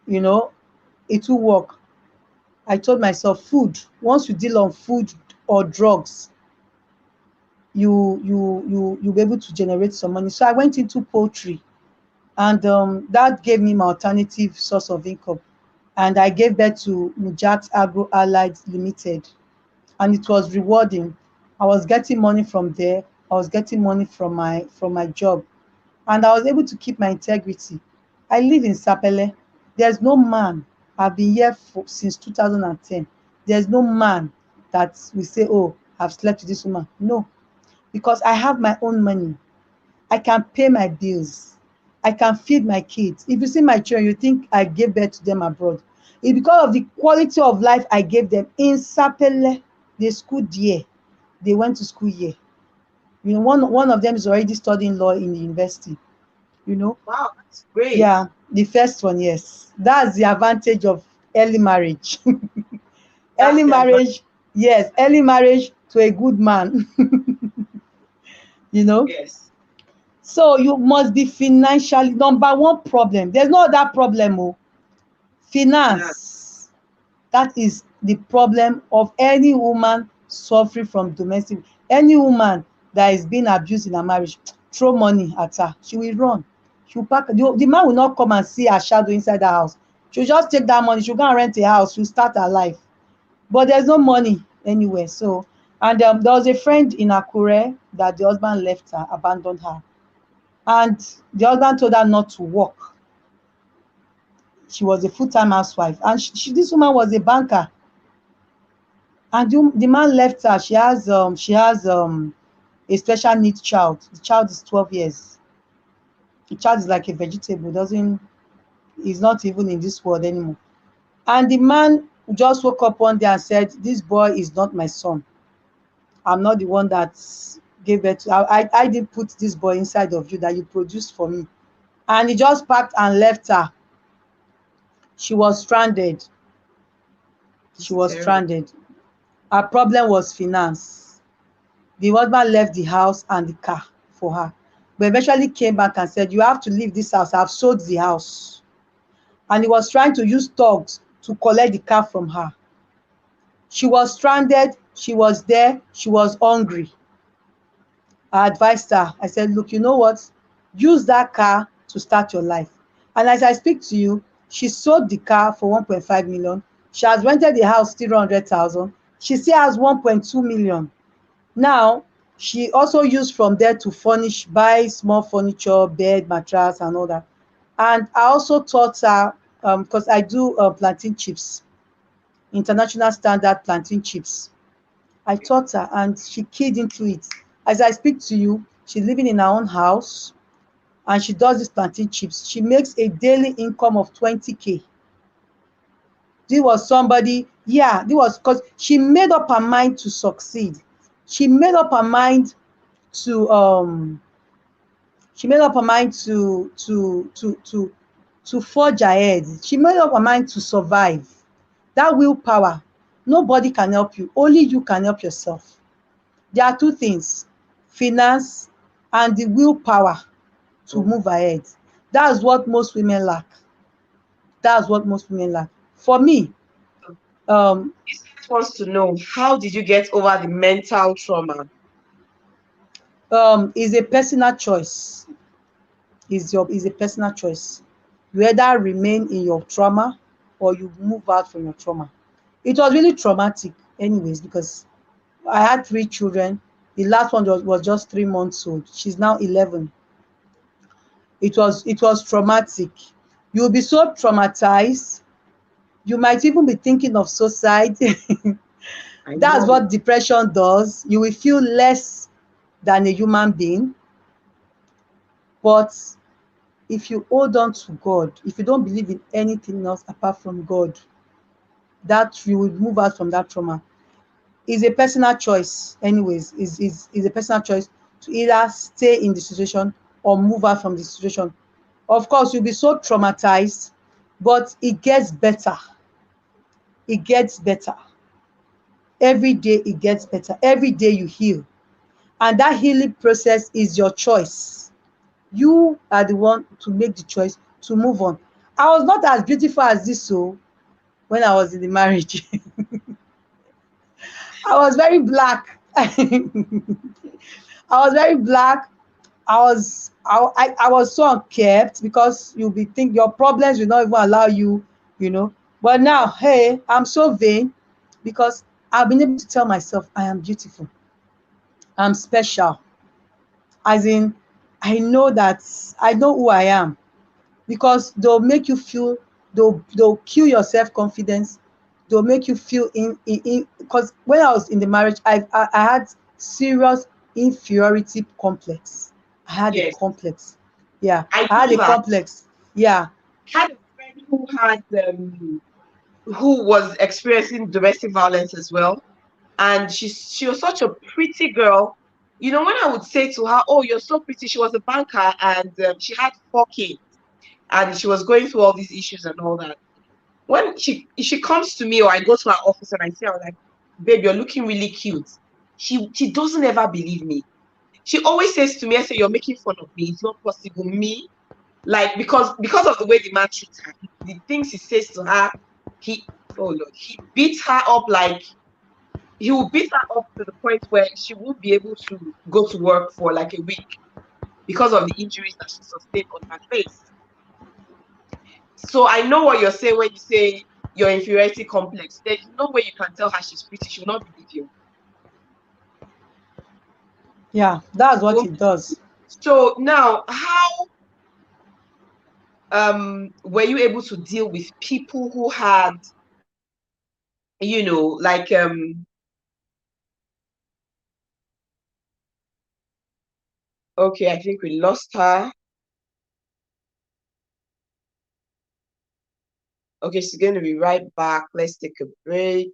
B: you know it will work. I told myself, food, once you deal on food or drugs, you'll be able to generate some money. So I went into poultry, and that gave me my alternative source of income. And I gave birth to Mujakperuo Allied Limited, and it was rewarding. I was getting money from there. I was getting money from my job, and I was able to keep my integrity. I live in Sapele. There's no man. I've been here since 2010. There's no man that will say, "Oh, I've slept with this woman." No, because I have my own money. I can pay my bills. I can feed my kids. If you see my children, you think I gave birth to them abroad. It's because of the quality of life I gave them in Sapele. They schooled here. They went to school here. One of them is already studying law in the university. You know,
A: Wow, that's great.
B: yeah, the first one, yes. That's the advantage of early marriage.
A: That's
B: Early
A: the advantage.
B: marriage, yes, early marriage to a good man. you know.
A: Yes.
B: So you must be financially, number one problem. There's no other problem. Oh.
A: Finance.
B: Finance. That is the problem of any woman suffering from domestic. Any woman that is being abused in a marriage, throw money at her. She will run. She will pack. The man will not come and see her shadow inside the house. She'll just take that money. She'll go and rent a house. She'll start her life. But there's no money anywhere. So, and there was a friend in Akure that the husband left her, abandoned her. And the husband told her not to work. She was a full-time housewife, and this woman was a banker. And the man left her. She has a special needs child. The child is 12 years. The child is like a vegetable. Doesn't He's not even in this world anymore. And the man just woke up one day and said, "This boy is not my son. I'm not the one that gave birth to. I didn't put this boy inside of you that you produced for me." And he just packed and left her. She was stranded. She
A: It's
B: was
A: terrible.
B: stranded. Her problem was finance. The husband left the house and the car for her, but eventually came back and said, you have to leave this house. I've sold the house. And he was trying to use thugs to collect the car from her. She was stranded. She was there. She was hungry. I advised her. I said, look, you know what? Use that car to start your life. And as I speak to you, she sold the car for 1.5 million. She has rented the house 300,000. She still has 1.2 million. Now, she also used from there to furnish, buy small furniture, bed, mattress, and all that. And I also taught her, because I do plantain chips, international standard plantain chips. I taught her and she keyed into it. As I speak to you, she's living in her own house and she does this plantain chips. She makes a daily income of 20K. This was somebody, yeah, this was because she made up her mind to succeed. She made up her mind to she made up her mind to forge ahead. She made up her mind to survive. That willpower, nobody can help you. Only you can help yourself. There are two things: finance and the willpower to
A: Mm.
B: move ahead. That's what most women lack. That's what most women lack. For me,
A: So
B: um,
A: this guy wants to know, how did you get over the mental trauma?
B: is a personal choice. Is a personal choice. You either remain in your trauma or you move out from your trauma. It was really traumatic, anyways, because I had three children. The last one was just 3 months old. She's now 11. It was traumatic. You'll be so traumatized. You might even be thinking of suicide.
A: I
B: That's
A: know.
B: what depression does. You will feel less than a human being. But if you hold on to God, if you don't believe in anything else apart from God, that you will move out from that trauma. Is a personal choice, anyways. Is a personal choice to either stay in the situation or move out from the situation. Of course, you'll be so traumatized, but it gets better. It gets better. Every day it gets better. Every day you heal. And that healing process is your choice. You are the one to make the choice to move on. I was not as beautiful as this, so when I was in the marriage, I was very black. I was very black. I was so unkept because you'll be think your problems will not even allow you, you know. But now, hey, I'm so vain because I've been able to tell myself I am beautiful. I'm special. As in, I know who I am, because they'll make you feel, they'll kill your self-confidence. They'll make you feel in because when I was in the marriage, I had serious inferiority complex. I had a
A: Yes,
B: complex. Yeah,
A: I
B: I had
A: know
B: a
A: that.
B: complex. Yeah.
A: I had a friend who was experiencing domestic violence as well. And she was such a pretty girl. You know, when I would say to her, "Oh, you're so pretty," she was a banker and she had 4 kids and she was going through all these issues and all that. When she comes to me or I go to her office and I say, "I'm like, babe, you're looking really cute," she doesn't ever believe me. She always says to me, "I say you're making fun of me. It's not possible." Me, like because of the way the man treats her, the things he says to her, he oh Lord, he beats her up like he will beat her up to the point where she won't be able to go to work for like a week because of the injuries that she sustained on her face. So I know what you're saying when you say your inferiority complex. There's no way you can tell her she's pretty. She'll not believe you.
B: Yeah, that's what
A: So,
B: it does.
A: so now, how were you able to deal with people who had, like okay, I think we lost her. Okay, she's going to be right back. Let's take a break.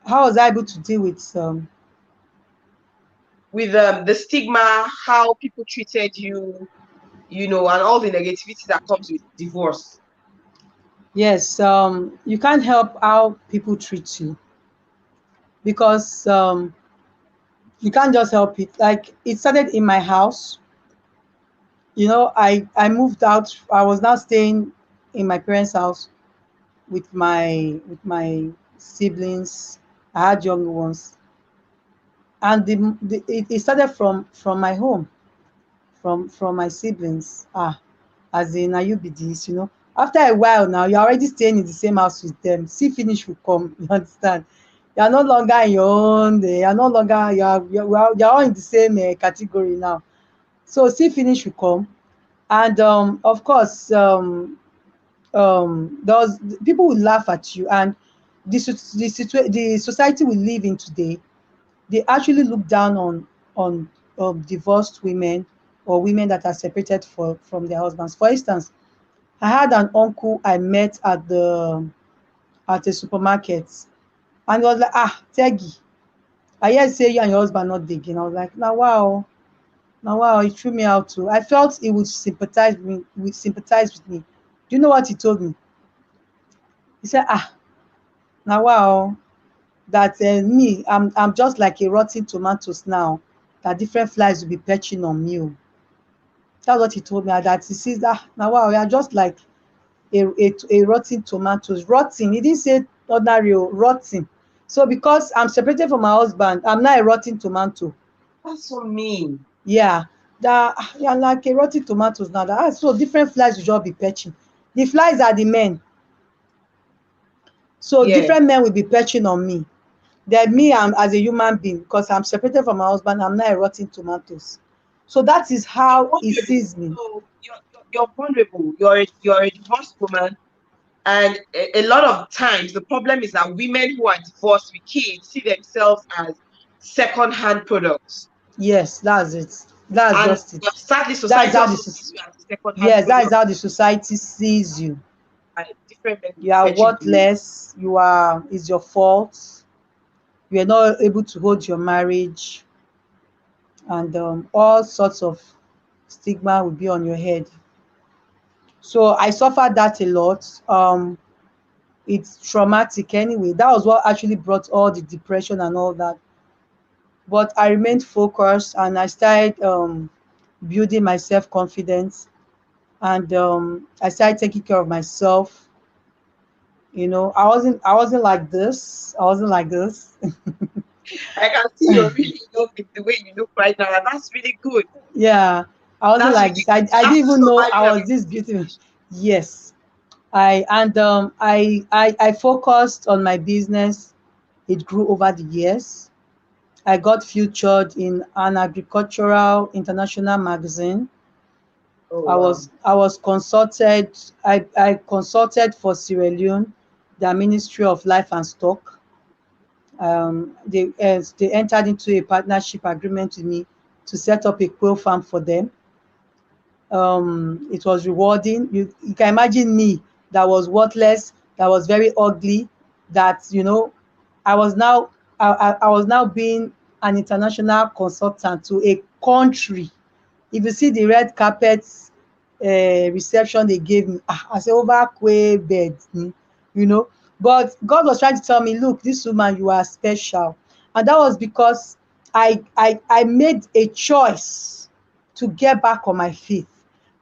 B: How was I able to deal with
A: with the stigma, how people treated you, and all the negativity that comes with divorce.
B: Yes, you can't help how people treat you, because you can't just help it. Like, it started in my house. I moved out. I was now staying in my parents' house with my siblings. I had younger ones, and it started from my home, from my siblings. As in, now you be this. After a while, now you're already staying in the same house with them. See finish will come. You understand? You are no longer in your own. You are no longer. You are all in the same category now. So see finish will come, and of course, those people will laugh at you, and the society we live in today, they actually look down on divorced women, or women that are separated from their husbands. For instance, I had an uncle I met at a supermarket, and he was like, Teggy, I hear say you and your husband not digging. I was like, now wow, he threw me out too. I felt he would sympathize with me. Do you know what he told me? He said, now wow, that me, I'm just like a rotten tomatoes now, that different flies will be perching on me. Oh. That's what he told me. That he sees that now wow, we are just like a rotten tomatoes. Rotten. He didn't say ordinary, rotten. So because I'm separated from my husband, I'm not a rotten tomato.
A: That's so mean.
B: Yeah. That you're like a rotten tomatoes now. So different flies will just be perching. The flies are the men. So
A: Yeah.
B: different men will be perching on me. Then me, I'm as a human being, because I'm separated from my husband, I'm not a rotten tomatoes. So that is how he
A: Vulnerable.
B: sees me.
A: So you're vulnerable. You're a divorced woman, and a lot of times the problem is that women who are divorced with kids see themselves as second-hand products,
B: Yes, that's it. That's
A: and
B: just it.
A: sadly,
B: That's
A: society
B: how
A: also
B: this.
A: sees you as a second-hand
B: Yes, that is
A: product.
B: how the society sees you.
A: And different men will
B: You
A: be
B: are
A: fetching on you.
B: worthless. It's your fault. You are not able to hold your marriage, and all sorts of stigma will be on your head. So I suffered that a lot. It's traumatic anyway. That was what actually brought all the depression and all that. But I remained focused, and I started building my self confidence, and I started taking care of myself. I wasn't like this. I wasn't like this.
A: I can see you're really young in the way you look right now, and that's really good.
B: Yeah, I wasn't
A: That's
B: like
A: really
B: this. I,
A: good.
B: I
A: You have
B: didn't
A: to
B: even know
A: survive
B: I
A: it and
B: was
A: be
B: this beautiful.
A: distinguished.
B: Yes, I focused on my business. It grew over the years. I got featured in an agricultural international magazine.
A: Oh
B: I
A: wow.
B: was I was consulted. I consulted for Sierra Leone, their Ministry of Life and Stock. They entered into a partnership agreement with me to set up a quail farm for them. It was rewarding. You can imagine me, that was worthless, that was very ugly, that I was now I was now being an international consultant to a country. If you see the red carpet reception they gave me, I say over bed, you know. But God was trying to tell me, look, this woman, you are special, and that was because I made a choice to get back on my feet.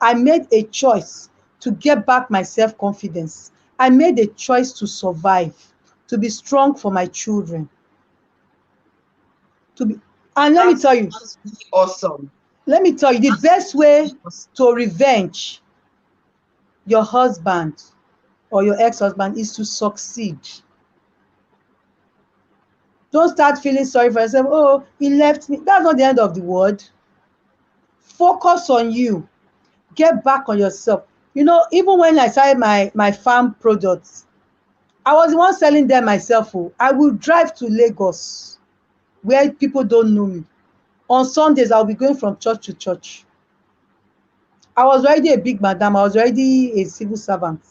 B: I made a choice to get back my self confidence. I made a choice to survive, to be strong for my children, to be. And
A: That's really awesome.
B: let me tell you, the
A: That's
B: best
A: really,
B: way
A: really awesome.
B: to revenge your husband or your ex-husband is to succeed. Don't start feeling sorry for yourself. Oh, he left me. That's not the end of the world. Focus on you. Get back on yourself. Even when I started my farm products, I was the one selling them myself. Oh. I will drive to Lagos, where people don't know me. On Sundays, I'll be going from church to church. I was already a big madam. I was already a civil servant.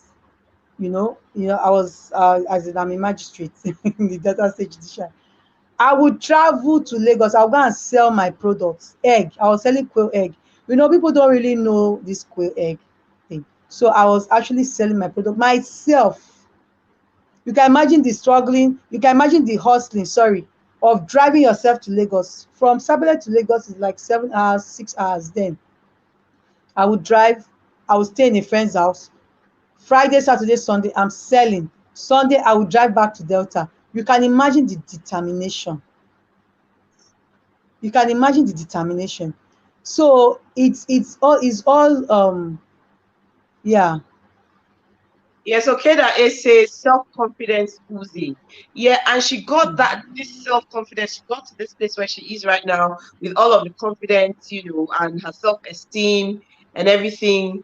B: I was, as in, I'm a magistrate in the Delta State Judiciary. I would travel to Lagos. I'll go and sell my products. Egg. I was selling quail egg. You know, people don't really know this quail egg thing. So I was actually selling my product myself. You can imagine the struggling, you can imagine the hustling, sorry, of driving yourself to Lagos. From Sabele to Lagos is like 7 hours, 6 hours. Then I would drive, I would stay in a friend's house. Friday, Saturday, Sunday, I'm selling. Sunday, I would drive back to Delta. You can imagine the determination. You can imagine the determination. So it's all yeah.
A: Yes, okay, that is a self-confidence oozing. Yeah, and she got that this self-confidence, she got to this place where she is right now with all of the confidence, and her self-esteem and everything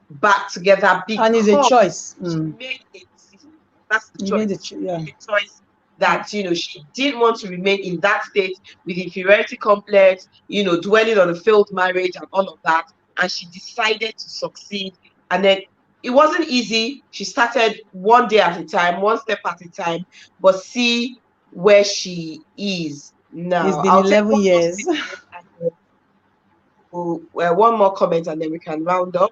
A: back together
B: And it's a
A: because
B: choice.
A: she made a decision. That's the
B: You made
A: choice.
B: it,
A: She
B: yeah.
A: made a choice that she didn't want to remain in that state with inferiority complex, dwelling on a failed marriage and all of that. And she decided to succeed. And then it wasn't easy. She started one day at a time, one step at a time, but see where she is
B: It's
A: now.
B: been
A: I'll take
B: 11
A: one more
B: years.
A: statement and then one more comment and then we can round up.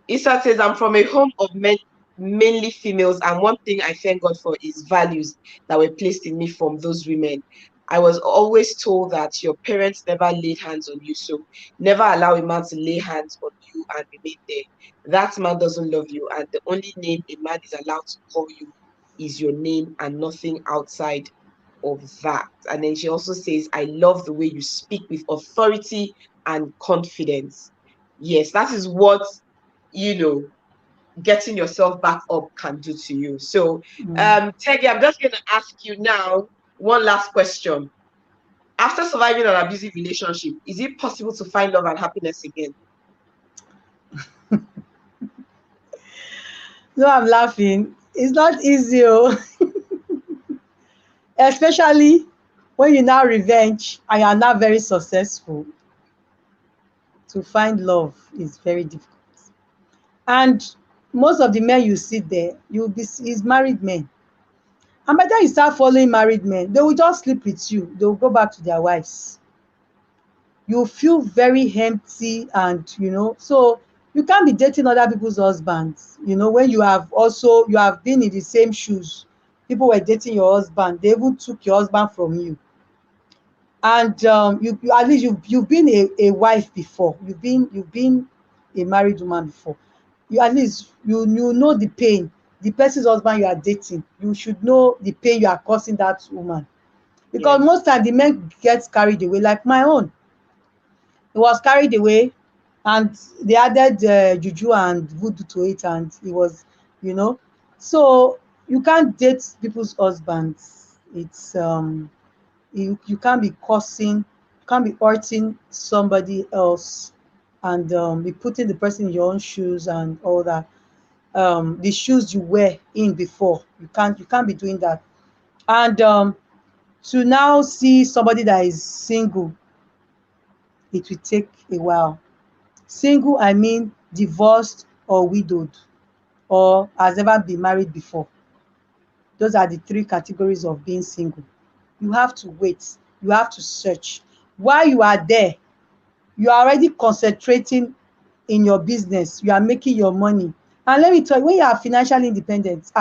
A: Issa says, I'm from a home of men, mainly females, and one thing I thank God for is values that were placed in me from those women. I was always told that your parents never laid hands on you, so never allow a man to lay hands on you and remain there. That man doesn't love you, and the only name a man is allowed to call you is your name and nothing outside of that. And then she also says, I love the way you speak with authority and confidence. Yes, that is what you know getting yourself back up can do to you. So Teggy, I'm just going to ask you now one last question. After surviving an abusive relationship, is it possible to find love and happiness again?
B: No, I'm laughing. It's not easy, oh. Especially when you now revenge and you are not very successful. To find love is very difficult. And most of the men you see there, you'll be is married men. And by the time you start following married men, they will just sleep with you. They will go back to their wives. You feel very empty, and so you can't be dating other people's husbands. When you have been in the same shoes. People were dating your husband. They even took your husband from you. And you at least you've been a wife before. You've been a married woman before. You at least you know the pain. The person's husband you are dating, you should know the pain you are causing that woman. Because
A: Yes,
B: most time the men get carried away, like my own. He was carried away, and they added juju and voodoo to it, and it was, you know. So you can't date people's husbands. It's you can't be causing, you can't be hurting somebody else, and be putting the person in your own shoes and all that. The shoes you wear in before, you can't be doing that. And to now see somebody that is single, it will take a while. Single, I mean divorced or widowed, or has never been married before. Those are the three categories of being single. You have to wait, you have to search. While you are there, you are already concentrating in your business, you are making your money. And let me tell you, when you are financially independent,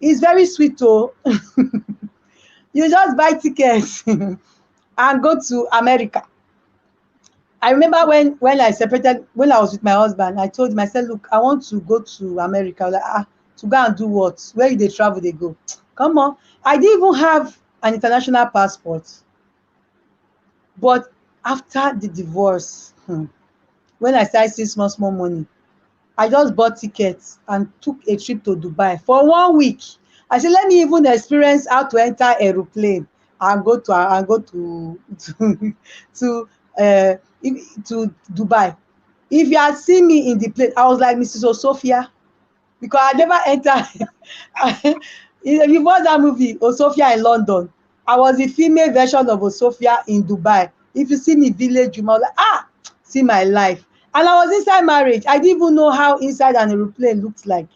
B: it's very sweet oh. You just buy tickets and go to America. I remember when I separated, when I was with my husband, I told him, I said, look, I want to go to America. I was like, to go and do what? Where they travel, they go. Come on. I didn't even have an international passport. But after the divorce, when I started seeing small, small money, I just bought tickets and took a trip to Dubai for 1 week. I said, let me even experience how to enter aeroplane and to to uh, to Dubai. If you had seen me in the plane, I was like Mrs. Osofia, because I never entered. If you watch that movie, Osofia in London, I was the female version of Osofia in Dubai. If you see me village, you might like, see my life. And I was inside marriage. I didn't even know how inside an aeroplane looks like.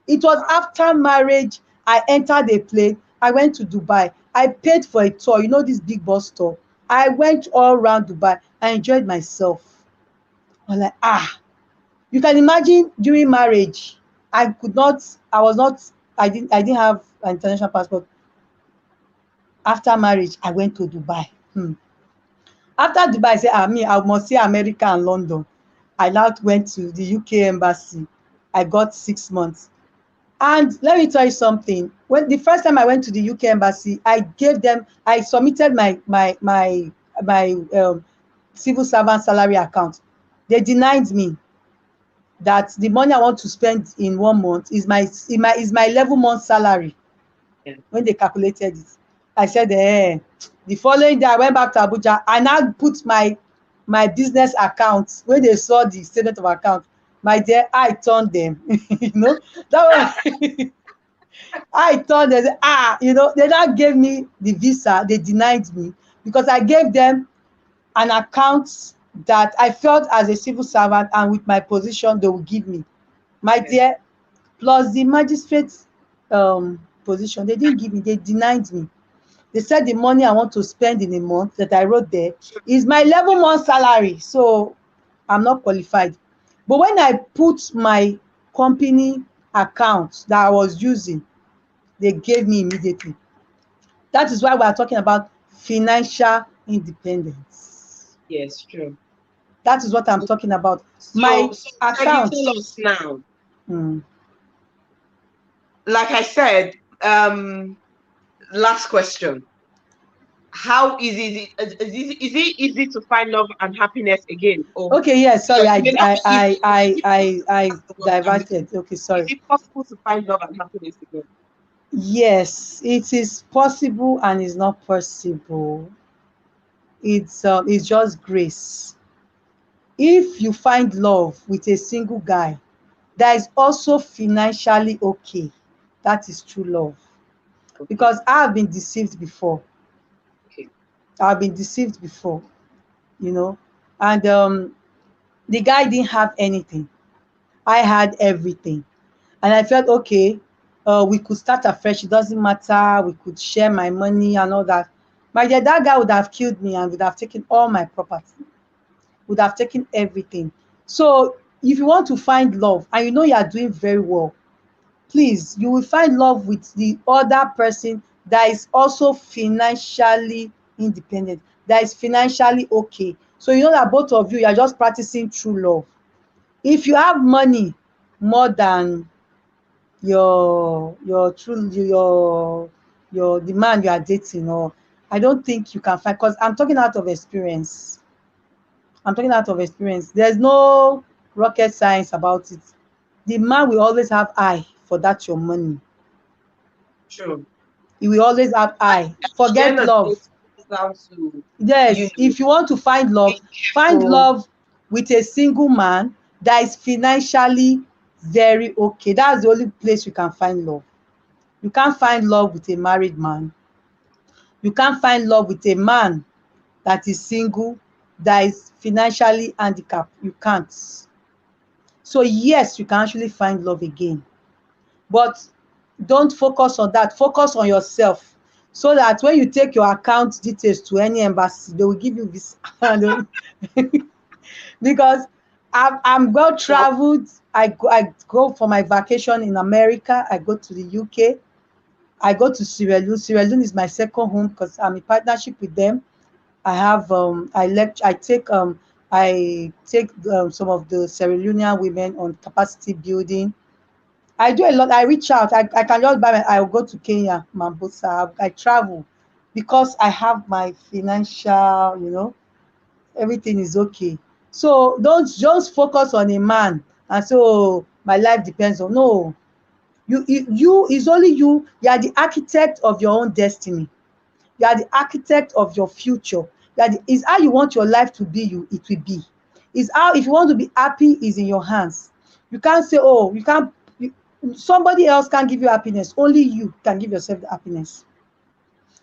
B: It was after marriage I entered a plane I went to Dubai. I paid for a tour, you know, this big bus tour. I went all around Dubai. I enjoyed myself. I'm like, ah, you can imagine during marriage, I could not, I was not, I didn't have an international passport. After marriage, I went to Dubai. After Dubai, I said, ah, me, I must see America and London. I now went to the UK embassy. I got 6 months. And let me tell you something. When the first time I went to the UK embassy, I submitted my civil servant salary account. They denied me that the money I want to spend in 1 month is my 11 month salary.
A: Yeah.
B: When they calculated it, I said, the following day I went back to Abuja. I now put my business account. When they saw the statement of account, my dear, I turned them. You know, that was I thought they said, they now gave me the visa. They denied me because I gave them an account that I felt as a civil servant and with my position they will give me. My
A: Okay.
B: dear, plus the magistrate position, they didn't give me, they denied me. They said the money I want to spend in a month that I wrote there is my 11 month salary. So I'm not qualified. But when I put my company account that I was using, they gave me immediately. That is why we are talking about financial independence.
A: Yes, true.
B: That is what I'm talking about.
A: So,
B: My
A: so Teggy,
B: account.
A: tell us now.
B: Mm.
A: Like I said, last question. How is it easy to find love and happiness again? Or
B: Okay, yes, sorry,
A: it may not be easy, but is it possible?
B: I
A: That's the word I'm looking
B: diverted.
A: for.
B: Okay,
A: Is
B: sorry.
A: it possible to find love and happiness again?
B: Yes, it is possible and it's not possible. It's just grace. If you find love with a single guy that is also financially okay, that is true love.
A: Okay,
B: Because I have been deceived before.
A: okay,
B: I've been deceived before, you know. And the guy didn't have anything. I had everything. And I felt okay, we could start afresh. It doesn't matter. We could share my money and all that. My dear, that guy would have killed me and would have taken all my property, would have taken everything. So if you want to find love and you know you are doing very well, please, you will find love with the other person that is also financially independent, that is financially okay. So you know that both of you are just practicing true love. If you have money more than your the man you are dating, or I don't think you can find, because I'm talking out of experience. I'm talking out of experience. There's no rocket science about it. The man will always have eye for that your money.
A: true.
B: He will always have eye.
A: At the
B: Forget
A: end of the day,
B: love.
A: it comes down to, you
B: Yes,
A: know,
B: if you want to
A: being
B: find
A: careful.
B: love with a single man that is financially very okay. That's the only place you can find love. You can't find love with a married man. You can't find love with a man that is single, that is financially handicapped. You can't. So yes, you can actually find love again. But don't focus on that. Focus on yourself. So that when you take your account details to any embassy, they will give you visa. Because I'm well
A: So,
B: traveled. I go for my vacation in America. I go to the UK. I go to Sierra Leone. Sierra Leone is my second home because I'm in partnership with them. I have I take some of the Sierra Leonean women on capacity building. I do a lot. I reach out. I can just I'll go to Kenya, Mombasa. I travel because I have my financial, everything is okay. So don't just focus on a man and say, oh, my life depends on, no. You is only you. You are the architect of your own destiny. You are the architect of your future. Is how you want your life to be, it will be. Is how, if you want to be happy, is in your hands. You can't say, oh, you can't, somebody else can't give you happiness. Only you can give yourself the happiness.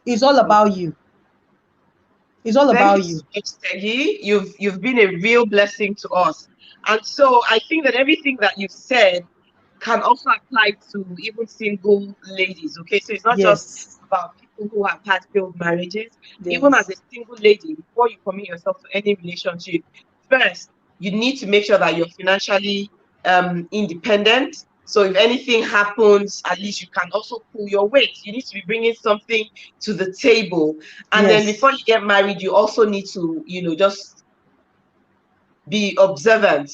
B: It's all about you. It's all
A: thank you
B: about
A: so
B: you.
A: much, Teggy. You've been a real blessing to us. And so I think that everything that you've said can also apply to even single ladies. Okay, so it's not just
B: Yes.
A: about people who have had failed marriages. Even as a
B: Yes.
A: single lady, before you commit yourself to any relationship, first you need to make sure that you're financially independent. So if anything happens, at least you can also pull your weight. You need to be bringing something to the table. And then
B: Yes.
A: before you get married, you also need to, just be observant,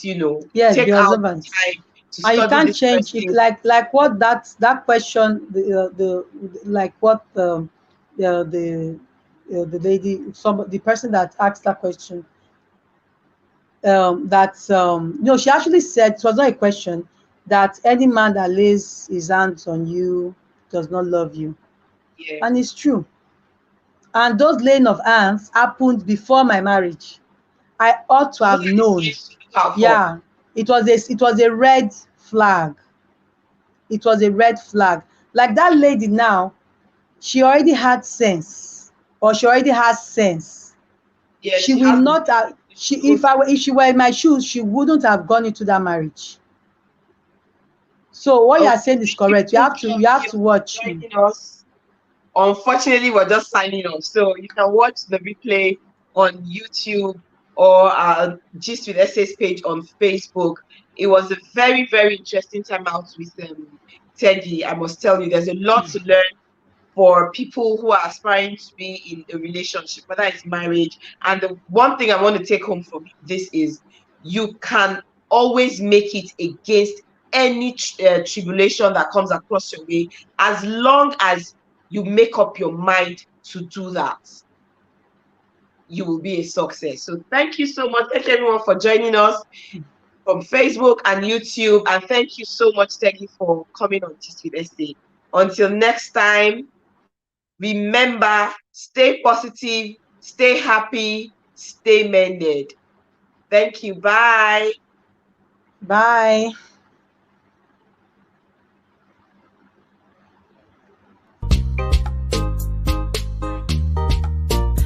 B: Yes, be
A: take out
B: observant.
A: time to
B: And you
A: study
B: can't
A: this
B: change it,
A: person.
B: like what that question, the like what the lady, the person that asked that question, that no, she actually said it was not a question, that any man that lays his hands on you does not love you.
A: Yeah.
B: And it's true. And those laying of hands happened before my marriage. I ought to
A: So those
B: have
A: are the
B: known.
A: signs to look out for.
B: Yeah, it was a red flag. It was a red flag. Like that lady now, she already had sense, or she already has sense.
A: Yeah,
B: She
A: she
B: will
A: has the
B: not
A: sense
B: have, she
A: to know.
B: if she were in my shoes, she wouldn't have gone into that marriage. So what you are
A: Okay,
B: saying is
A: thank you
B: correct. You
A: so
B: have
A: much,
B: to you have to
A: for
B: watch.
A: joining us. Unfortunately, we're just signing off. So you can watch the replay on YouTube or Gist with Essays page on Facebook. It was a very, very interesting time out with Teggy. I must tell you, there's a lot to learn for people who are aspiring to be in a relationship, whether it's marriage. And the one thing I want to take home from this is you can always make it against any tribulation that comes across your way, as long as you make up your mind to do that, you will be a success. So thank you so much. Thank everyone for joining us from Facebook and YouTube. And thank you so much, Teggy, for coming on Gist with Essay. Until next time, remember, stay positive, stay happy, stay mended. Thank you. Bye.
B: Bye.